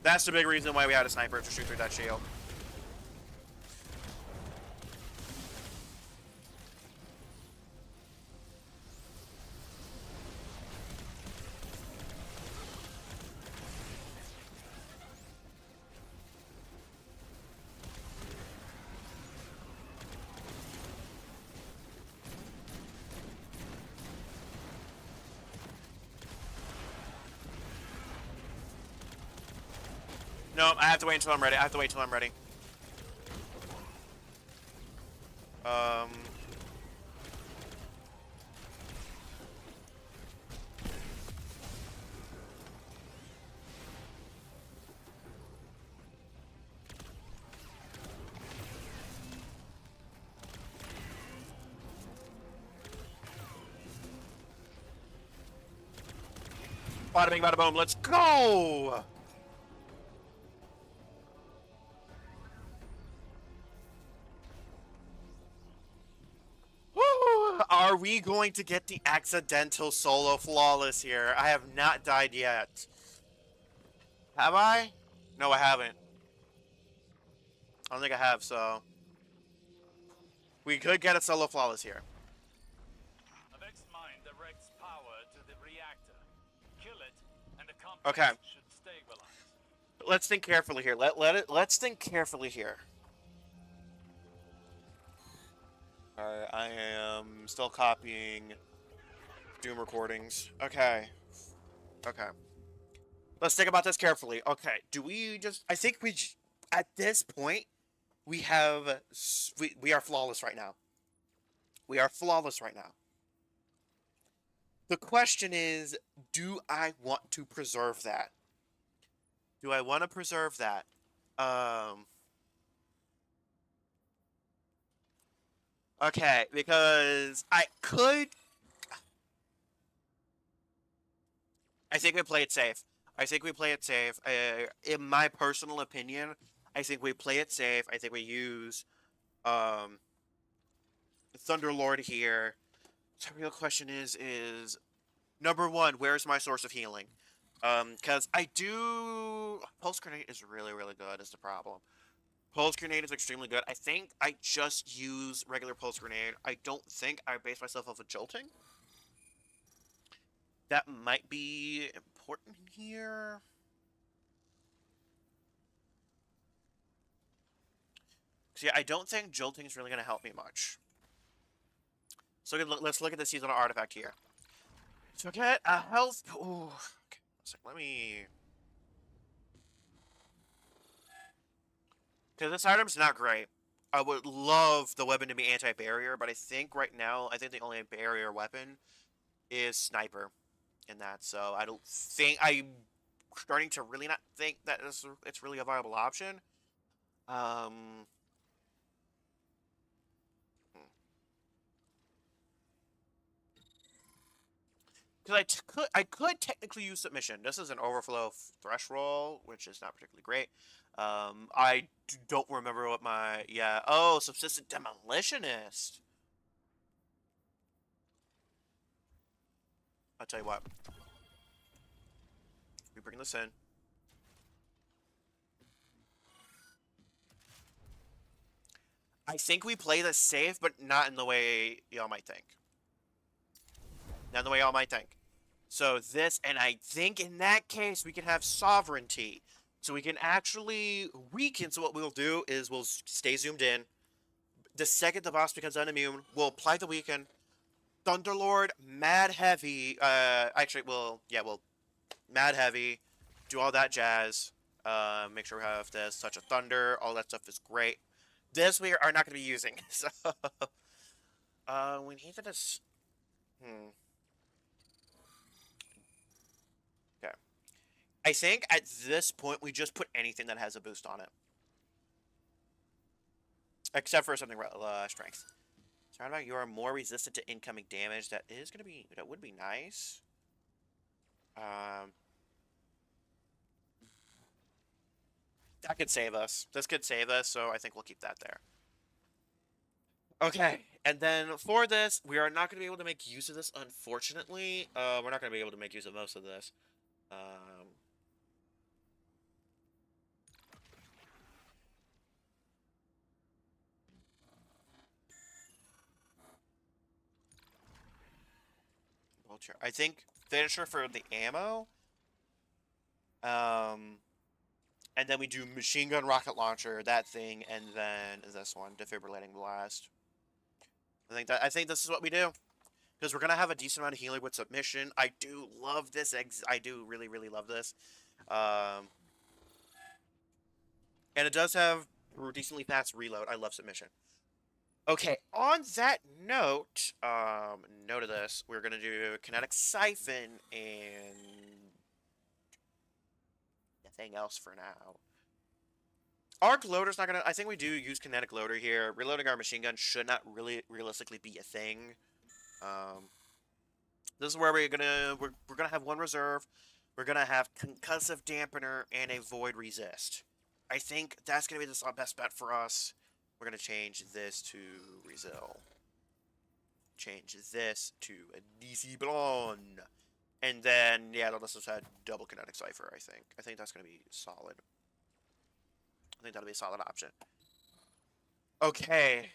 That's the big reason why we had a sniper to shoot through that shield. No, I have to wait until I'm ready. I have to wait until I'm ready. Um... Bada bing, bada boom. Let's go! Woo! Are we going to get the accidental solo flawless here? I have not died yet. Have I? No, I haven't. I don't think I have, so... We could get a solo flawless here. Avex's mind directs power to the reactor. Kill it, and the complex Okay. should stabilize. Let's think carefully here. Let's think carefully here. Alright, I am still copying Doom recordings. Okay. Okay. Let's think about this carefully. Okay, do we just... I think we... At this point, we have... We are flawless right now. We are flawless right now. The question is, do I want to preserve that? Do I want to preserve that? Okay, because I could... I think we play it safe. I think we play it safe. In my personal opinion, I think we play it safe. I think we use um, Thunderlord here. So the real question is number one, where's my source of healing? Because I do... Pulse Grenade is really, really good is the problem. Pulse Grenade is extremely good. I think I just use regular Pulse Grenade. I don't think I base myself off of Jolting. That might be important here. See, I don't think jolting is really going to help me much. So let's look at the seasonal artifact here. So get a health. Ooh. Okay. So let me. Because this item's not great. I would love the weapon to be anti-barrier, but I think right now, I think the only barrier weapon is sniper in that. So I don't think I'm starting to really not think that it's really a viable option. Um, because I could technically use submission. This is an overflow threshold, which is not particularly great. I don't remember what my subsistent demolitionist. I'll tell you what. We bring this in. I think we play this safe, but not in the way y'all might think. Not in the way y'all might think. So this, and I think in that case we can have sovereignty. So we can actually weaken. So what we'll do is we'll stay zoomed in. The second the boss becomes unimmune, we'll apply the weaken. Thunderlord, Mad Heavy. Actually, we'll Mad Heavy, do all that jazz. Make sure we have this Touch of Thunder. All that stuff is great. This we are not going to be using. So, we need to just. Okay. I think at this point we just put anything that has a boost on it, except for something strength. So how about you are more resistant to incoming damage? That would be nice. Um, that could save us. This could save us, so I think we'll keep that there. Okay, and then for this, we are not going to be able to make use of this, unfortunately. We're not going to be able to make use of most of this. Vulture. I think finisher for the ammo. And then we do machine gun rocket launcher, that thing, and then this one, defibrillating blast. I think this is what we do. Because we're gonna have a decent amount of healing with submission. I do love this. I do really, really love this. Um, and it does have decently fast reload. I love submission. Okay, on that note, note of this, we're gonna do kinetic siphon and nothing else for now. Arc loader's not gonna. I think we do use kinetic loader here. Reloading our machine gun should not really realistically be a thing. Um, this is where we're gonna have one reserve. We're gonna have concussive dampener and a void resist. I think that's gonna be the best bet for us. We're gonna change this to Resil. Change this to a DC Blonde. And then, yeah, let's just add double kinetic cipher, I think. I think that's gonna be solid. I think that'll be a solid option. Okay.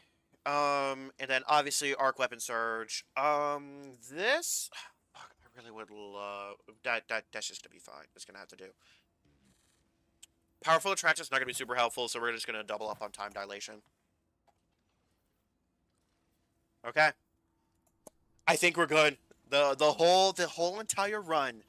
And then obviously arc weapon surge. This fuck, I really would love that's just gonna be fine. It's gonna have to do. Powerful attraction is not gonna be super helpful, so we're just gonna double up on time dilation. Okay. I think we're good. The whole entire run,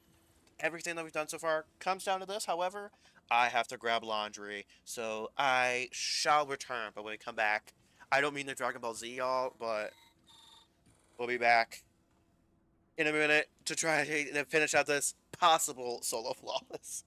everything that we've done so far comes down to this. However, I have to grab laundry, so I shall return. But when we come back, I don't mean the Dragon Ball Z, y'all, but we'll be back in a minute to try to finish out this possible solo flawless.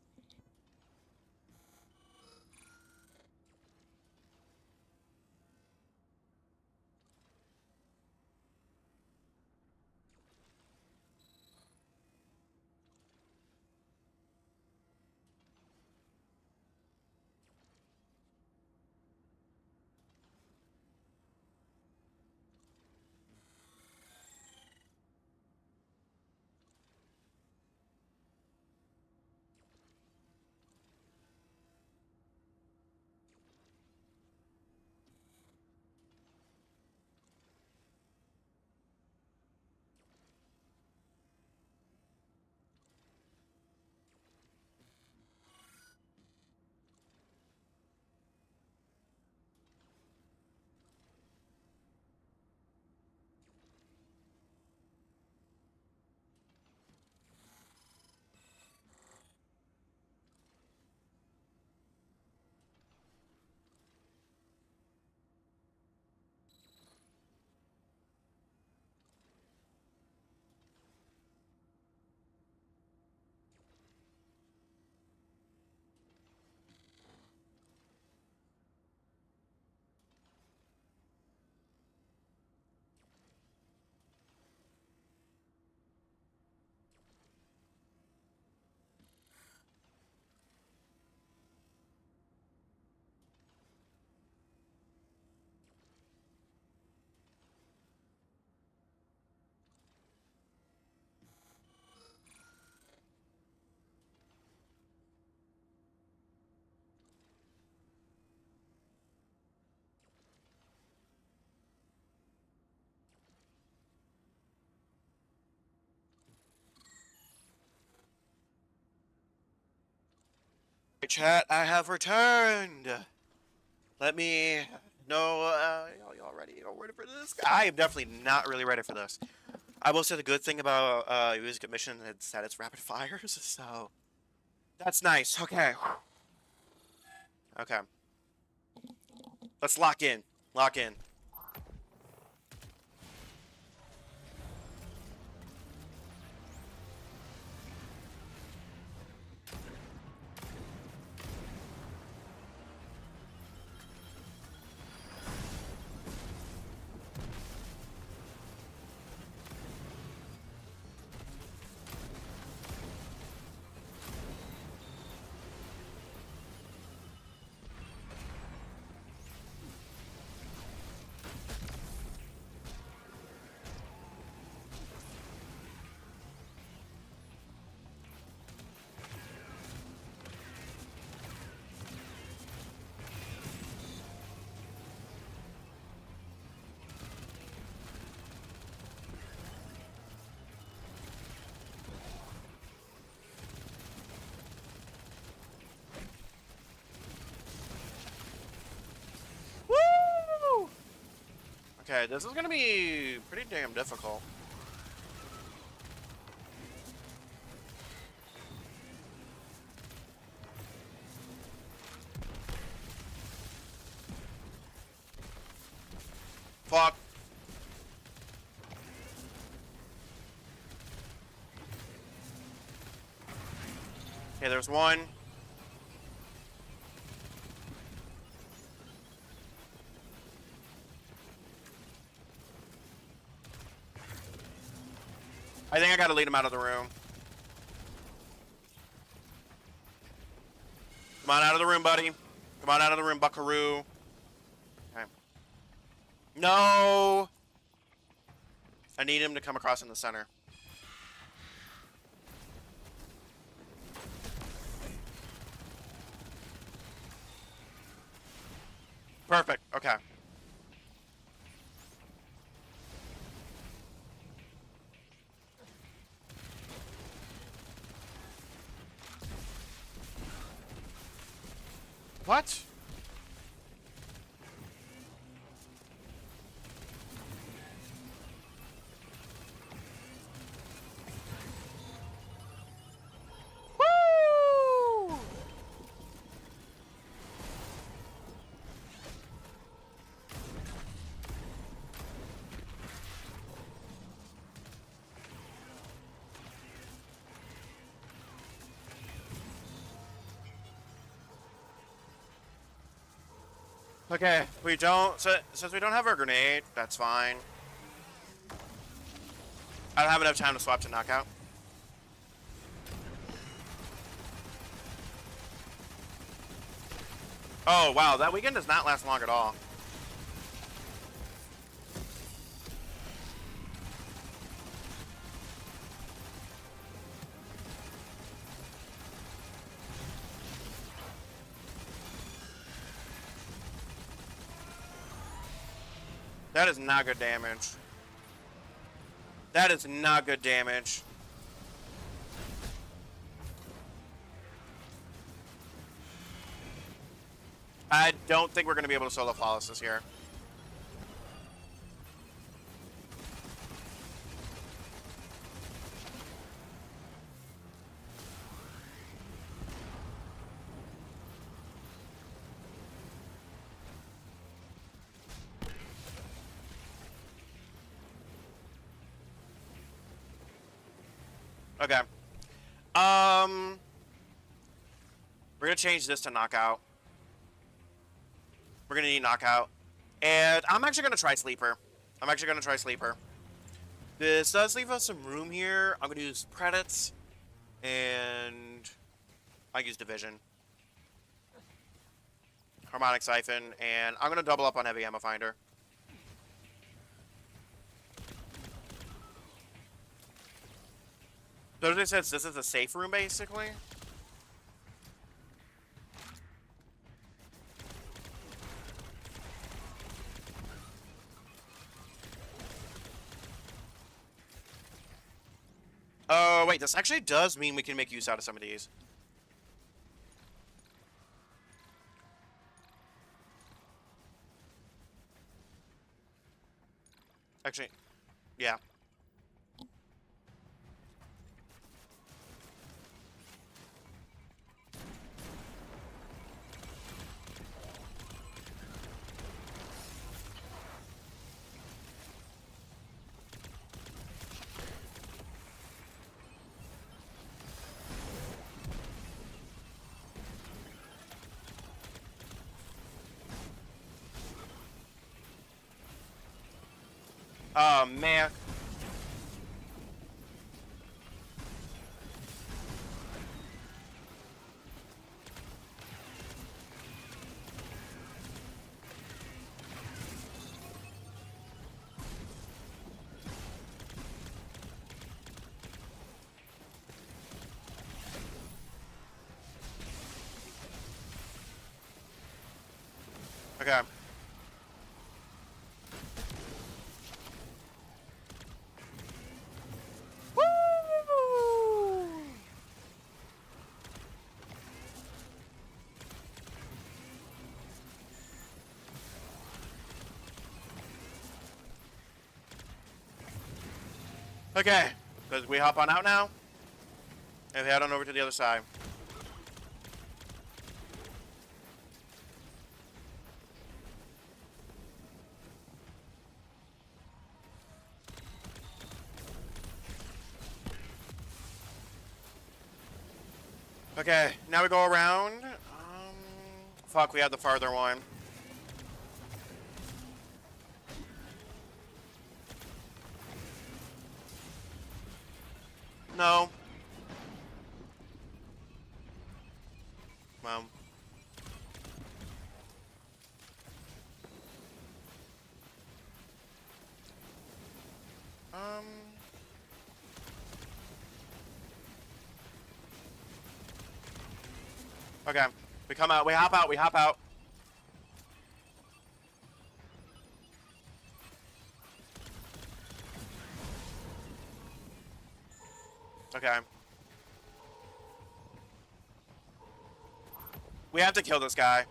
chat, I have returned. Let me know, y'all ready? Y'all ready for this? I am definitely not really ready for this. I will say the good thing about Music Mission is that it's rapid fires, so that's nice. Okay. Okay. Let's lock in. Lock in. Woo! Okay, this is gonna be pretty damn difficult. Fuck. Okay, there's one. I think I gotta lead him out of the room. Come on out of the room, buddy. Come on out of the room, buckaroo. Okay. No! I need him to come across in the center. Perfect. Okay. What? Woo! Okay, we don't. Since we don't have our grenade, that's fine. I don't have enough time to swap to knockout. Oh wow, that weekend does not last long at all. That is not good damage. That is not good damage. I don't think we're going to be able to solo flawless this here. Okay. We're gonna change this to knockout. We're gonna need knockout. And I'm actually gonna try sleeper. This does leave us some room here. I'm gonna use credits. And I use division. Harmonic siphon. And I'm gonna double up on heavy ammo finder. So it says this is a safe room basically. Oh, wait, this actually does mean we can make use out of some of these. Actually, yeah. Oh, man. Okay. Woo! Okay. Because we hop on out now and head on over to the other side. Okay, now we go around. Fuck, we have the farther one. No. Well. Um. Okay. We come out. We hop out. We hop out. Okay. We have to kill this guy.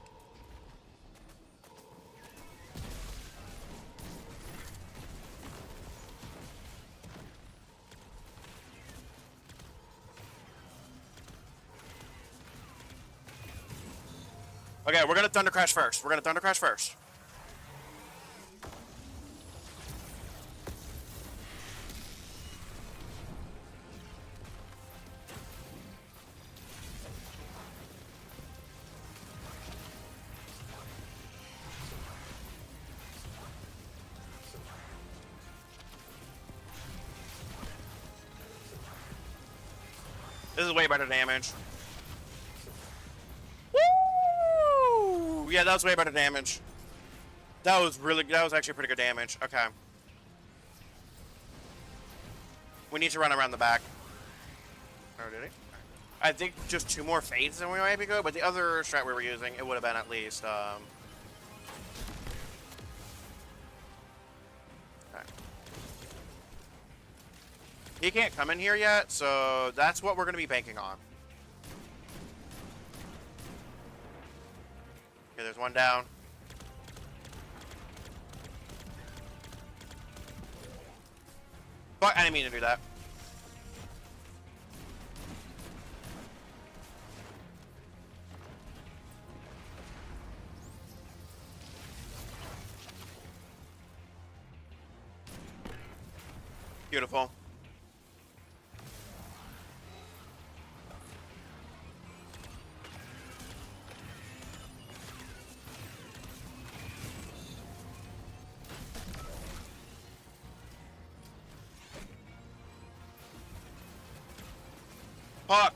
Okay, we're gonna Thunder Crash first. We're gonna Thunder Crash first. This is way better damage. Woo! Yeah, that was way better damage. That was actually pretty good damage. Okay. We need to run around the back. Oh, did he? I think just 2 more fades and we might be good, but the other strat we were using, it would have been at least, okay. He can't come in here yet, so that's what we're going to be banking on. Okay, there's one down. Fuck, I didn't mean to do that. Beautiful. Fuck.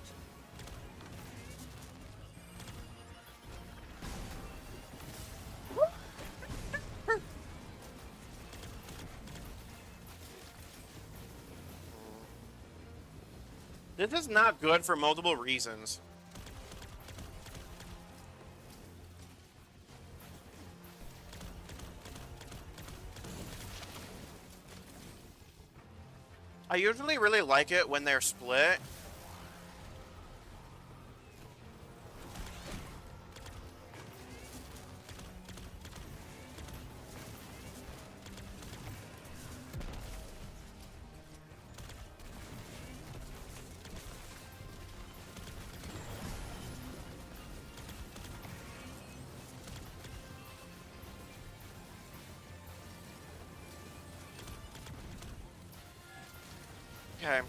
This is not good for multiple reasons. I usually really like it when they're split. Okay.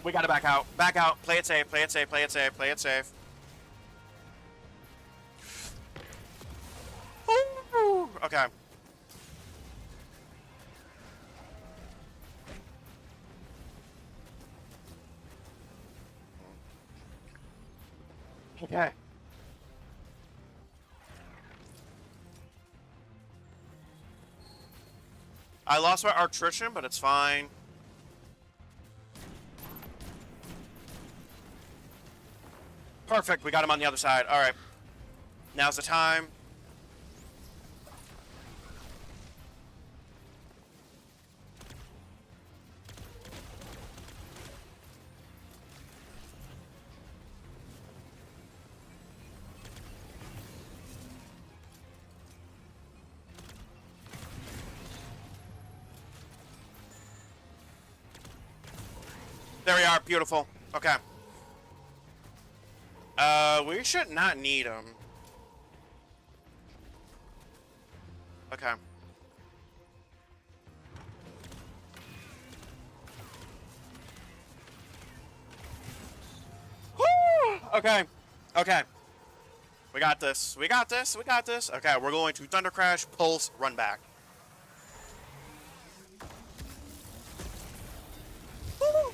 We gotta back out. Back out. Play it safe. Play it safe. Play it safe. Play it safe. Ooh, okay. Okay. I lost my attrition, but it's fine. Perfect. We got him on the other side. All right. Now's the time. There we are. Beautiful. Okay. We should not need him. Okay. Woo! Okay. Okay. We got this. We got this. We got this. Okay, we're going to Thunder Crash, Pulse, run back. Woo!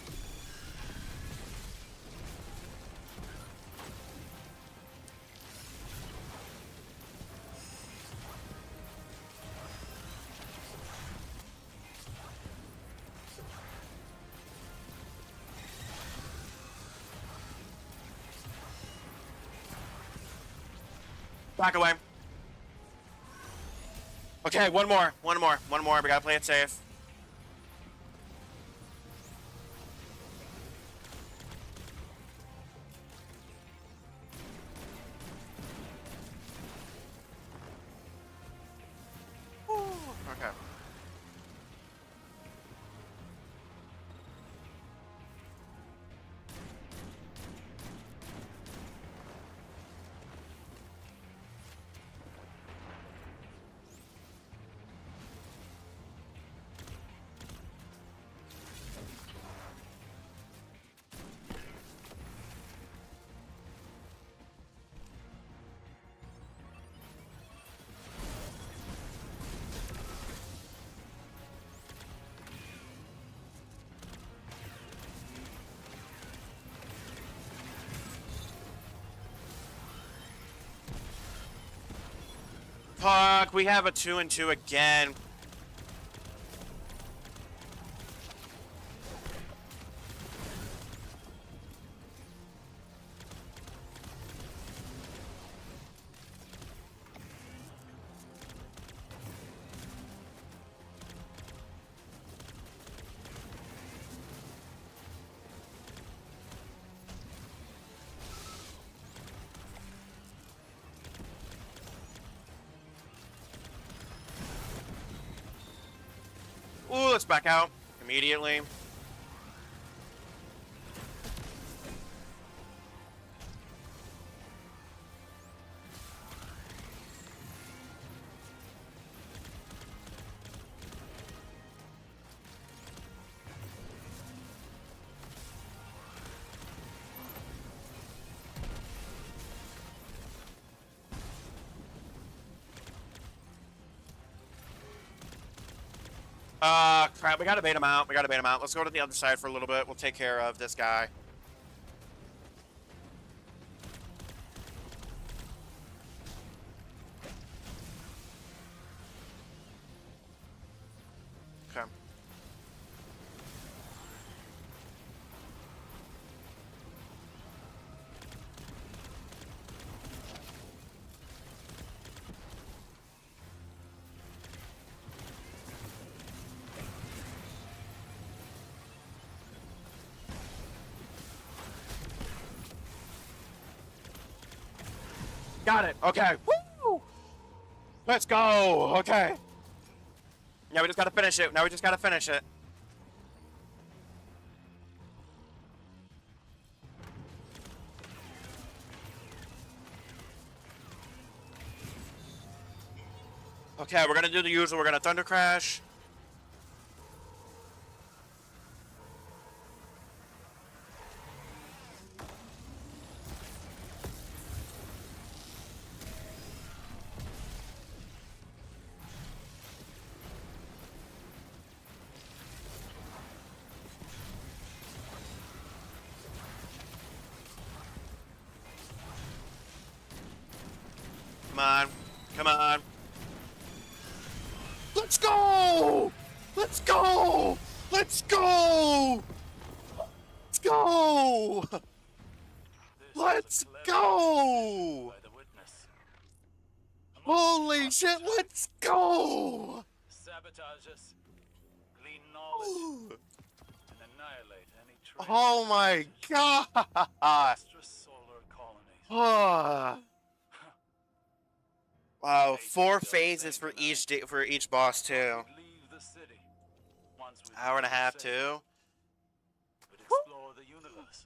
Back away. Okay, one more. One more. One more. We gotta play it safe. Okay. Fuck, we have a 2-2 again. Ooh, let's back out immediately. Crap, we gotta bait him out. We gotta bait him out. Let's go to the other side for a little bit. We'll take care of this guy. Okay. Got it. Okay. Woo! Let's go. Okay. Now we just gotta finish it. Now we just gotta finish it. Okay, we're gonna do the usual. We're gonna Thunder Crash. Come on. Come on. Let's go! Let's go! Let's go! Let's go! This was Let's a clever go! by the witness. Holy shit, let's go! Sabotage us, glean knowledge, and annihilate any trace Oh of my civilization. god! Extrasolar colonies. Oh. Wow, Fate 4 does phases thing for each boss tonight. too. We'd leave the city once we Hour and a became half safe, too. but explore the universe.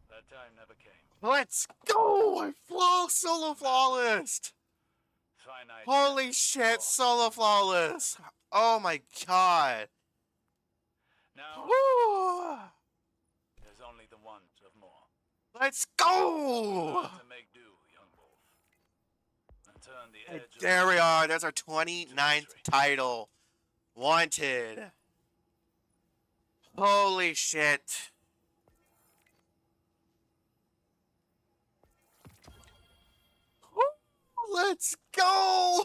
That time never came. Let's go! Solo flawless! Finite Holy depths shit, lost solo in flawless! Oh my god! Now Woo! there's only the want of more. Let's go! Learn to make do, young wolf, and turn the edge of There we the are. There's our 29th victory. title. Wanted. Holy shit. Woo! Let's go!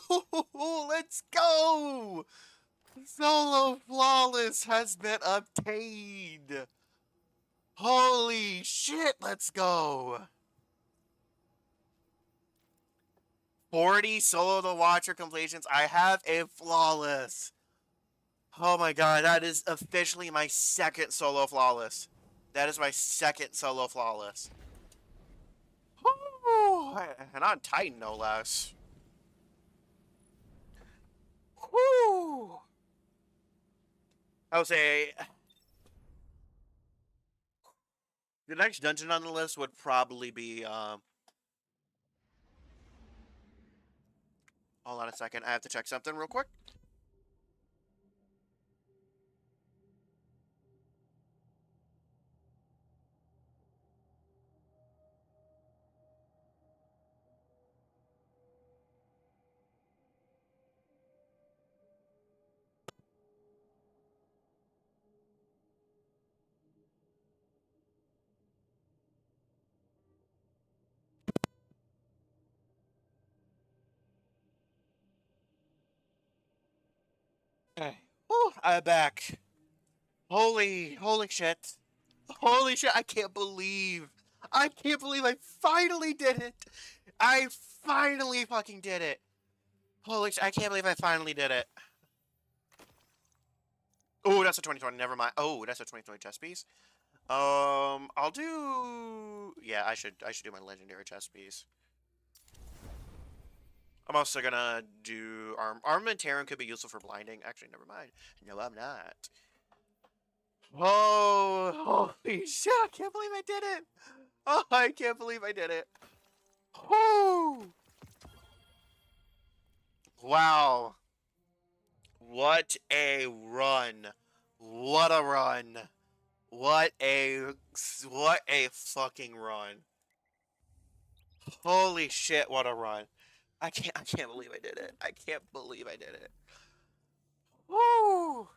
Let's go! Solo Flawless has been obtained. Holy shit, let's go. 40 Solo the Watcher completions. I have a Flawless. Oh my god, that is officially my second Solo Flawless. That is my second Solo Flawless. Woo! And on Titan, no less. Woo! I would say the next dungeon on the list would probably be hold on a second, I have to check something real quick. Okay. Whew, I'm back. Holy shit. Holy shit, I can't believe I finally did it. I finally fucking did it. Holy shit, I can't believe I finally did it. Oh, that's a 2020, never mind. Oh, that's a 2020 chess piece. I'll do... Yeah, I should do my legendary chess piece. I'm also gonna do... Armamentarium could be useful for blinding. Actually, never mind. No, I'm not. Oh, holy shit, I can't believe I did it. Oh, I can't believe I did it. Whoo! Wow. What a run. What a run. What a fucking run. Holy shit, what a run. I can't believe I did it. I can't believe I did it. Woo!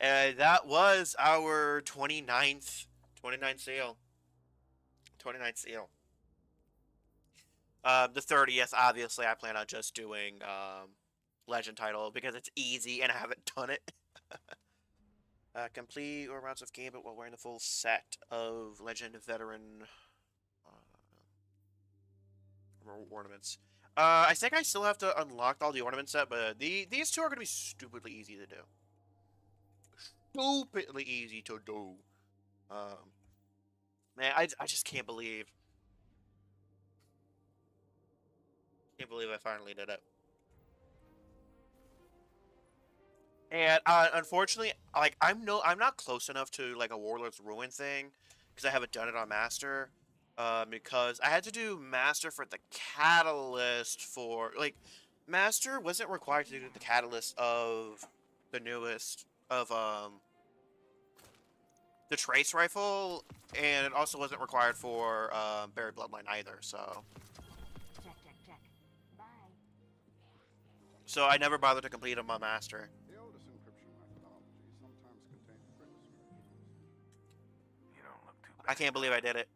And that was our 29th sale. 29th sale. The 30th, obviously, I plan on just doing Legend title because it's easy and I haven't done it. Complete or rounds of gambit while wearing the full set of Legend Veteran ornaments. I think I still have to unlock all the ornament set, but these two are going to be stupidly easy to do. Stupidly easy to do. Man, I just can't believe. Can't believe I finally did it. And unfortunately, like I'm not close enough to like a Warlord's Ruin thing because I haven't done it on Master. Because I had to do Master for the Catalyst for like Master wasn't required to do the Catalyst of the newest of the Trace Rifle, and it also wasn't required for Buried Bloodline either. Check. Bye. So I never bothered to complete them on Master. The oldest encryption methodology sometimes contains criticism. You don't look too I can't believe I did it.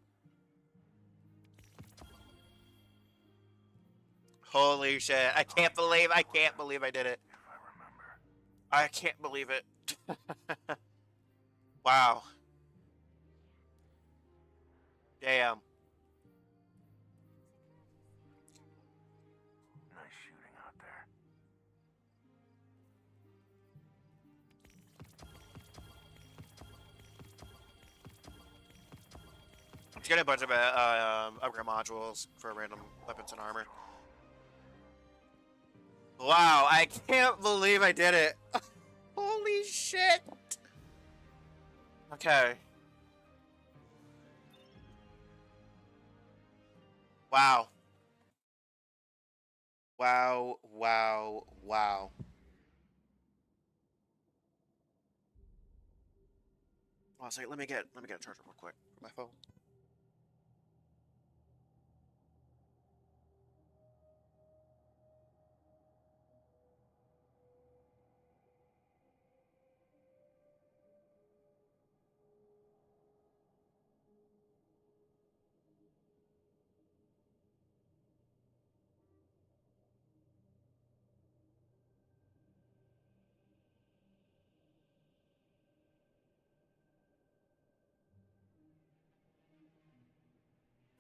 Holy shit. I can't believe I did it. If I remember. I can't believe it. Wow. Damn. Nice shooting out there. Let's get a bunch of upgrade modules for random weapons and armor. Wow, I can't believe I did it. Holy shit. Okay. Wow. Wow, wow, wow. Oh, sorry, let me get a charger real quick for my phone.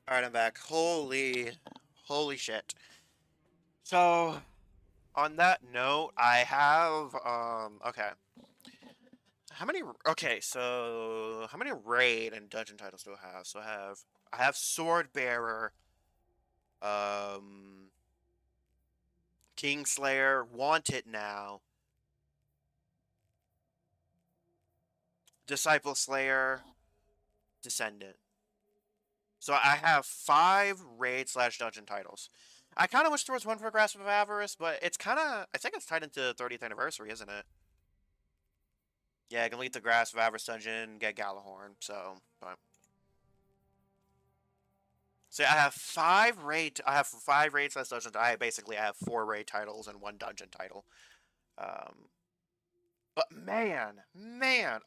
Alright, I'm back. Holy shit. So, on that note, I have, okay. How many raid and dungeon titles do I have? So I have Sword Bearer, um, Kingslayer, Want It Now, Disciple Slayer, Descendant. So I have 5 raid slash dungeon titles. I kind of wish there was one for Grasp of Avarice, but it's kind of, I think it's tied into 30th anniversary, isn't it? Yeah, I can lead the Grasp of Avarice dungeon, get Galahorn, so, but. So I have 5 raid slash dungeons. I have 4 raid titles and 1 dungeon title. Um, but man.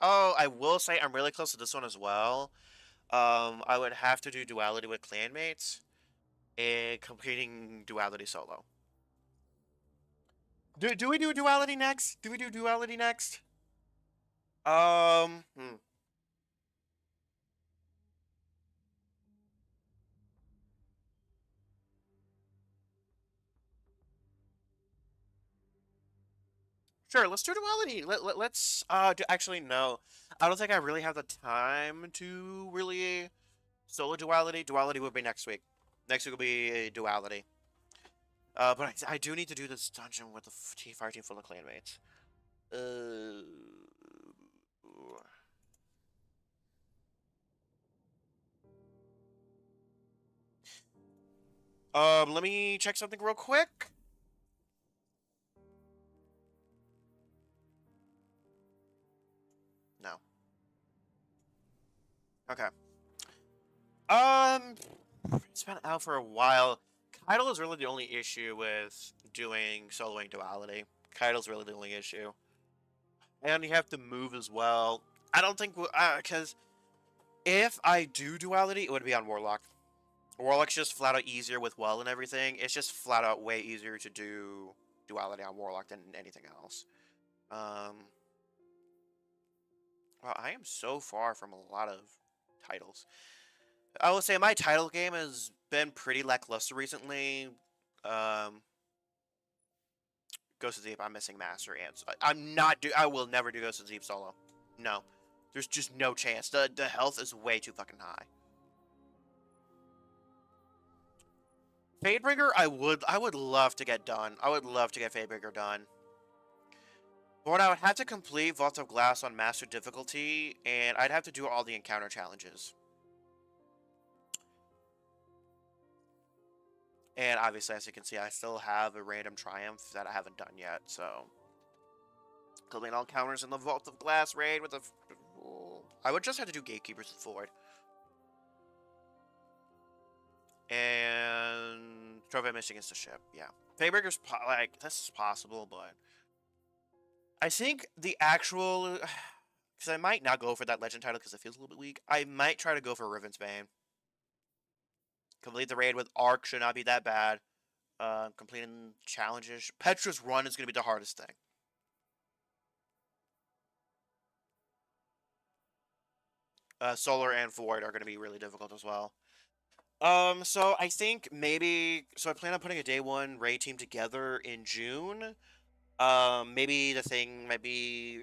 Oh, I will say I'm really close to this one as well. I would have to do duality with clanmates and completing duality solo. Do we do duality next? Do we do duality next? Hmm. Sure, let's do duality. Let's actually no. I don't think I really have the time to really solo duality. Duality would be next week. Next week will be a duality. But I do need to do this dungeon with the fire team full of clanmates. Uh, let me check something real quick. No. Okay. Um, it's been out for a while. Kaido is really the only issue with doing soloing duality. Kaido's really the only issue. And you have to move as well. I don't think, because if I do duality, it would be on Warlock. Warlock's just flat out easier with well and everything. It's just flat out way easier to do duality on Warlock than anything else. Well, I am so far from a lot of titles. I will say my title game has been pretty lackluster recently. Um, Ghost of Deep, I'm missing Master Ants. I'm not I will never do Ghost of Deep solo. No, there's just no chance. The health is way too fucking high. Fadebringer, I would love to get done. I would love to get Fadebringer done. But I would have to complete Vault of Glass on Master difficulty, and I'd have to do all the encounter challenges. And obviously, as you can see, I still have a random triumph that I haven't done yet, so. Complete all encounters in the Vault of Glass raid with a. I would just have to do Gatekeepers with Ford. And Trophy mission against the ship, yeah. Fadebringer like, this is possible, but. I think the actual. Because I might not go for that legend title because it feels a little bit weak. I might try to go for Riven's Bane. Complete the raid with Arc should not be that bad. Completing challenges. Petra's run is going to be the hardest thing. Solar and Void are going to be really difficult as well. So I think maybe, so I plan on putting a day one raid team together in June. Maybe the thing might be,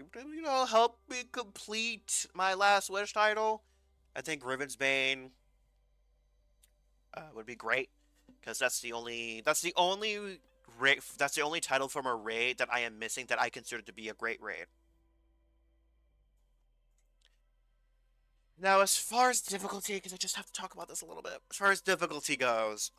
help me complete my last wish title. I think Ribbonsbane would be great because that's the only title from a raid that I am missing that I consider to be a great raid. Now, as far as difficulty, because I just have to talk about this a little bit. As far as difficulty goes,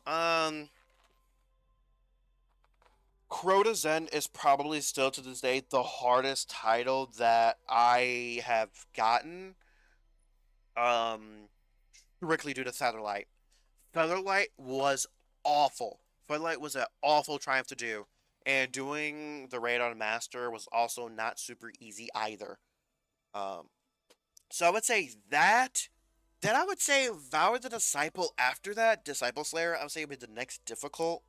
Crota Zen is probably still to this day the hardest title that I have gotten. Directly due to Featherlight. Featherlight was awful. Featherlight was an awful triumph to do, and doing the raid on Master was also not super easy either. Um, so I would say that. Then I would say Vow the Disciple after that, Disciple Slayer, I would say would be the next difficult.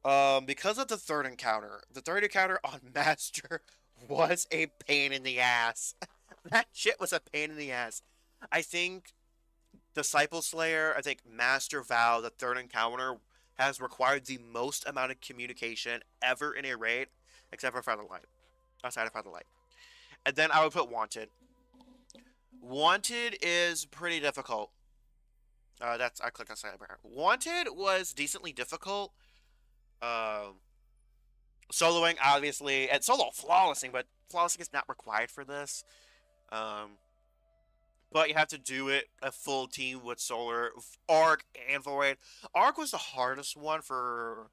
Because of the third encounter. The third encounter on Master was a pain in the ass. That shit was a pain in the ass. I think Disciple Slayer, I think Master Vow, the third encounter, has required the most amount of communication ever in a raid, except for Featherlight. Outside of Featherlight. And then I would put Wanted. Wanted is pretty difficult. I clicked on Cyber. Wanted was decently difficult. Soloing, obviously, and solo flawlessing, but flawlessing is not required for this. But you have to do it a full team with Solar, Arc, and Void. Arc was the hardest one for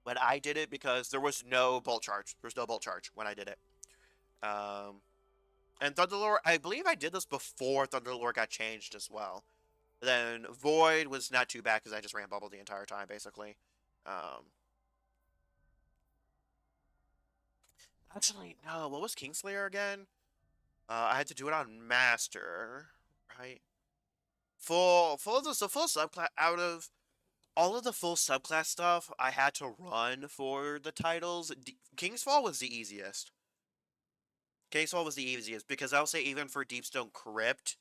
when I did it because there was no bolt charge. There was no bolt charge when I did it. And Thunderlord, I believe I did this before Thunderlord got changed as well. Then Void was not too bad because I just ran Bubble the entire time, basically. Actually, no. What was Kingslayer again? I had to do it on Master, right? Full subclass out of all of the full subclass stuff I had to run for the titles. Kingsfall was the easiest. Kingsfall was the easiest because I'll say even for Deepstone Crypt.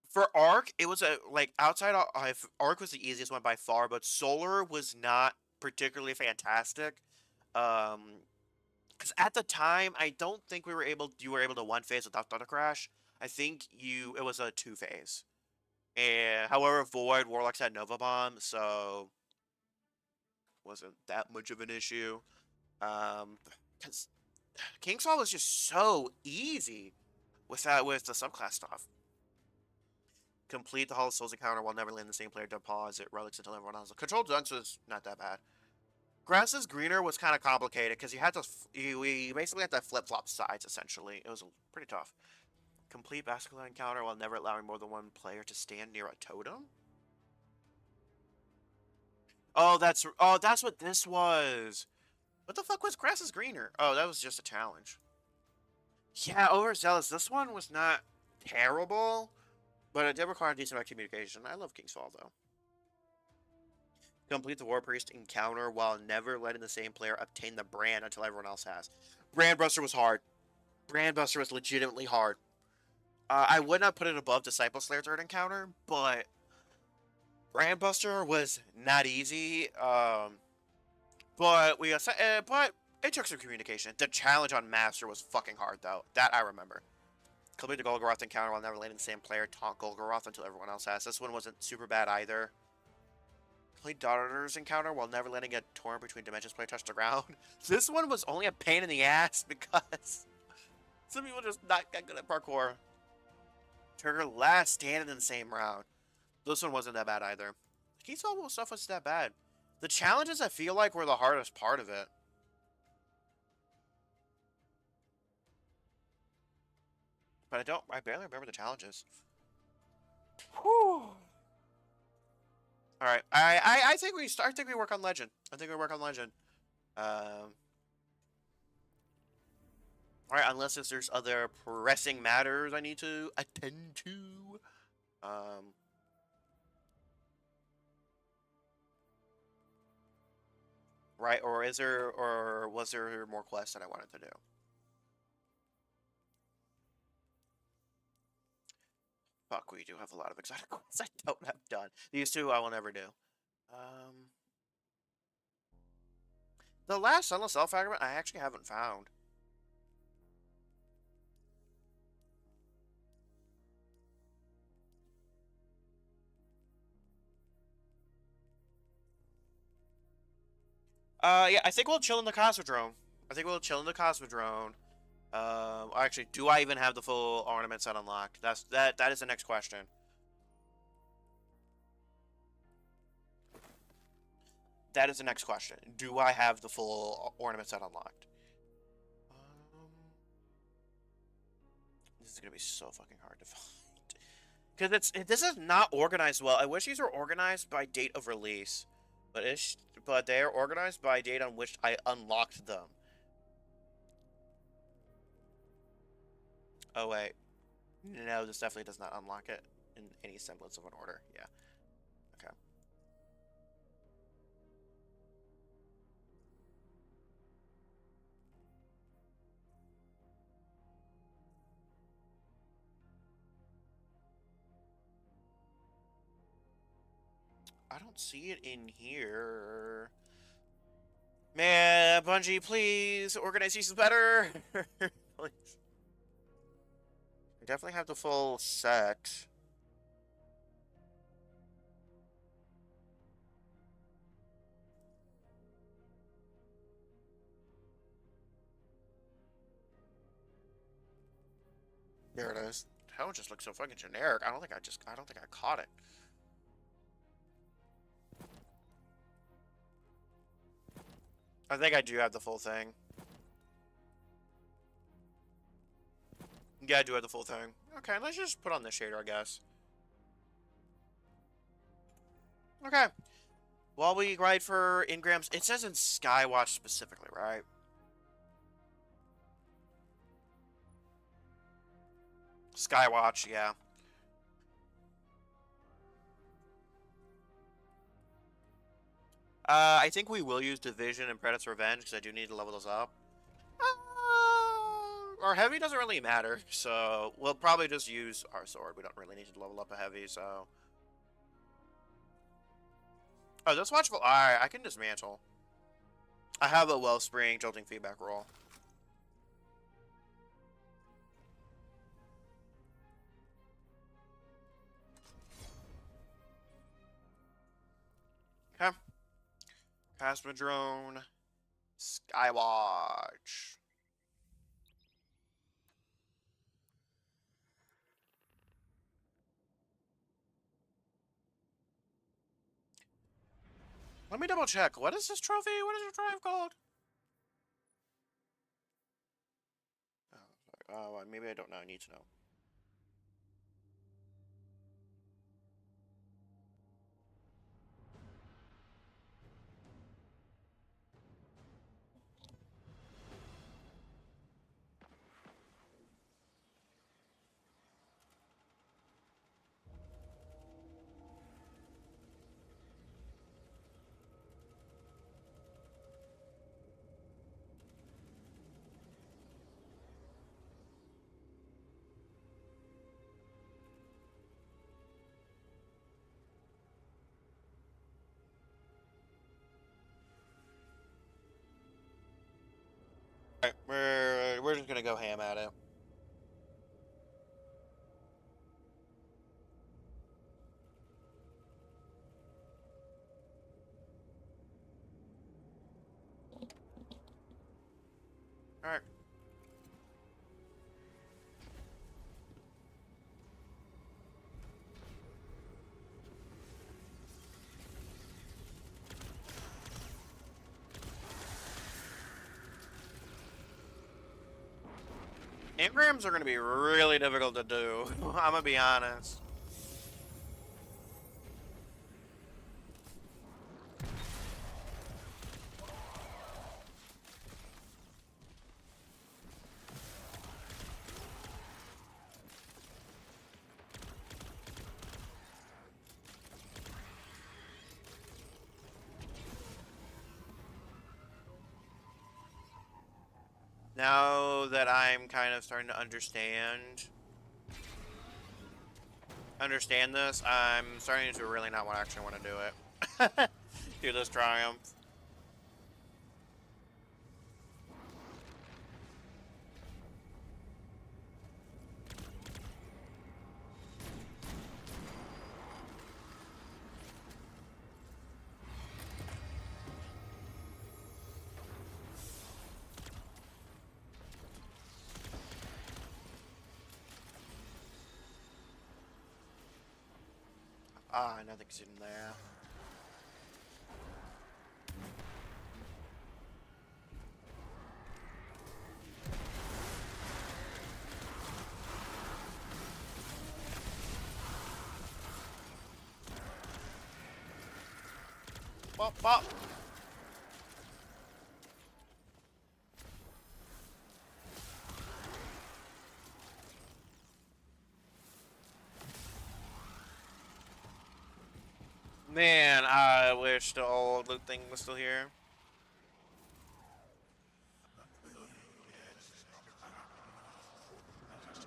For Arc, it was outside of Arc was the easiest one by far, but Solar was not particularly fantastic. Because at the time, I don't think you were able to one phase without Thunder Crash. I think it was a two phase. And however, Void Warlocks had Nova Bomb, so wasn't that much of an issue. Because Kingsfall was just so easy with the subclass stuff. Complete the Hall of Souls encounter while never letting the same player deposit relics until everyone else. Control Dunce was not that bad. Grass is Greener was kind of complicated because we basically had to flip flop sides essentially. It was pretty tough. Complete Basilica encounter while never allowing more than one player to stand near a totem. Oh, that's what this was. What the fuck was Grass is Greener? Oh, that was just a challenge. Yeah, Overzealous. This one was not terrible, but it did require a decent amount of communication. I love Kingsfall though. Complete the War Priest encounter while never letting the same player obtain the brand until everyone else has. Brand Buster was hard. Brand Buster was legitimately hard. I would not put it above Disciple Slayer third encounter, but Brand Buster was not easy. But it took some communication. The challenge on Master was fucking hard though. That I remember. Complete the Golgoroth encounter while never letting the same player taunt Golgoroth until everyone else has. This one wasn't super bad either. Complete Daughter's encounter while never letting a torn between dimensions player touch the ground. This one was only a pain in the ass because some people just not get good at parkour. Trigger last stand in the same round. This one wasn't that bad either. The Keystone stuff wasn't that bad. The challenges I feel like were the hardest part of it. But I barely remember the challenges. Whew. All right, I think we work on Legend. I think we work on Legend. All right, unless there's other pressing matters I need to attend to. right? Or is there, or was there more quests that I wanted to do? Fuck, we do have a lot of exotic quests I don't have done. These two I will never do. Um, the last Sunless Elf fragment I actually haven't found. Yeah, I think we'll chill in the Cosmodrome. I think we'll chill in the Cosmodrome. Actually, do I even have the full ornament set unlocked? That is the next question. That is the next question. Do I have the full ornament set unlocked? This is gonna be so fucking hard to find. Because this is not organized well. I wish these were organized by date of release. But they are organized by date on which I unlocked them. Oh wait. No, this definitely does not unlock it in any semblance of an order. Yeah. Okay. I don't see it in here. Man, Bungie, please organize these better. Please. I definitely have the full set. There it is. Hell, it just looks so fucking generic. I don't think I caught it. I think I do have the full thing. Yeah, I do have the full thing. Okay, let's just put on this shader, I guess. Okay. While we ride for engrams, it says in Skywatch specifically, right? Skywatch, yeah. I think we will use Division and Predator's Revenge because I do need to level those up. Our heavy doesn't really matter, so we'll probably just use our sword. We don't really need to level up a heavy, so. Oh, this watchful. Alright, I can dismantle. I have a Wellspring Jolting Feedback roll. Okay. Cosmodrome. Skywatch. Let me double check. What is this trophy? What is your drive called? Oh, maybe I don't know. I need to know. Alright, we're just gonna go ham at it. Alright. Engrams are gonna be really difficult to do. I'm gonna be honest. Now that I'm kind of starting to understand this, I'm starting to really not want actually want to do it. Do this triumph. Ah, nothing's in there. Bop, bop. Man, I wish the old loot thing was still here.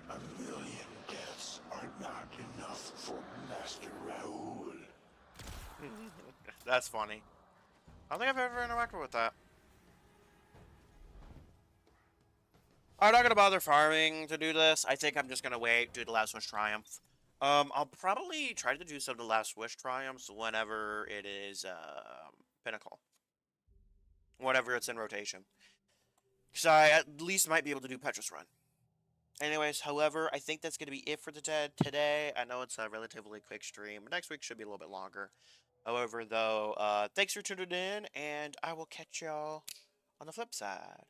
A million deaths are not enough for Master Raoul. That's funny. I don't think I've ever interacted with that. I'm not gonna bother farming to do this. I think I'm just gonna wait, do the Last Wish Triumph. I'll probably try to do some of the Last Wish Triumphs whenever it is, Pinnacle. Whenever it's in rotation. Because I at least might be able to do Petrus Run. Anyways, however, I think that's going to be it for today. I know it's a relatively quick stream. Next week should be a little bit longer. However, though, thanks for tuning in, and I will catch y'all on the flip side.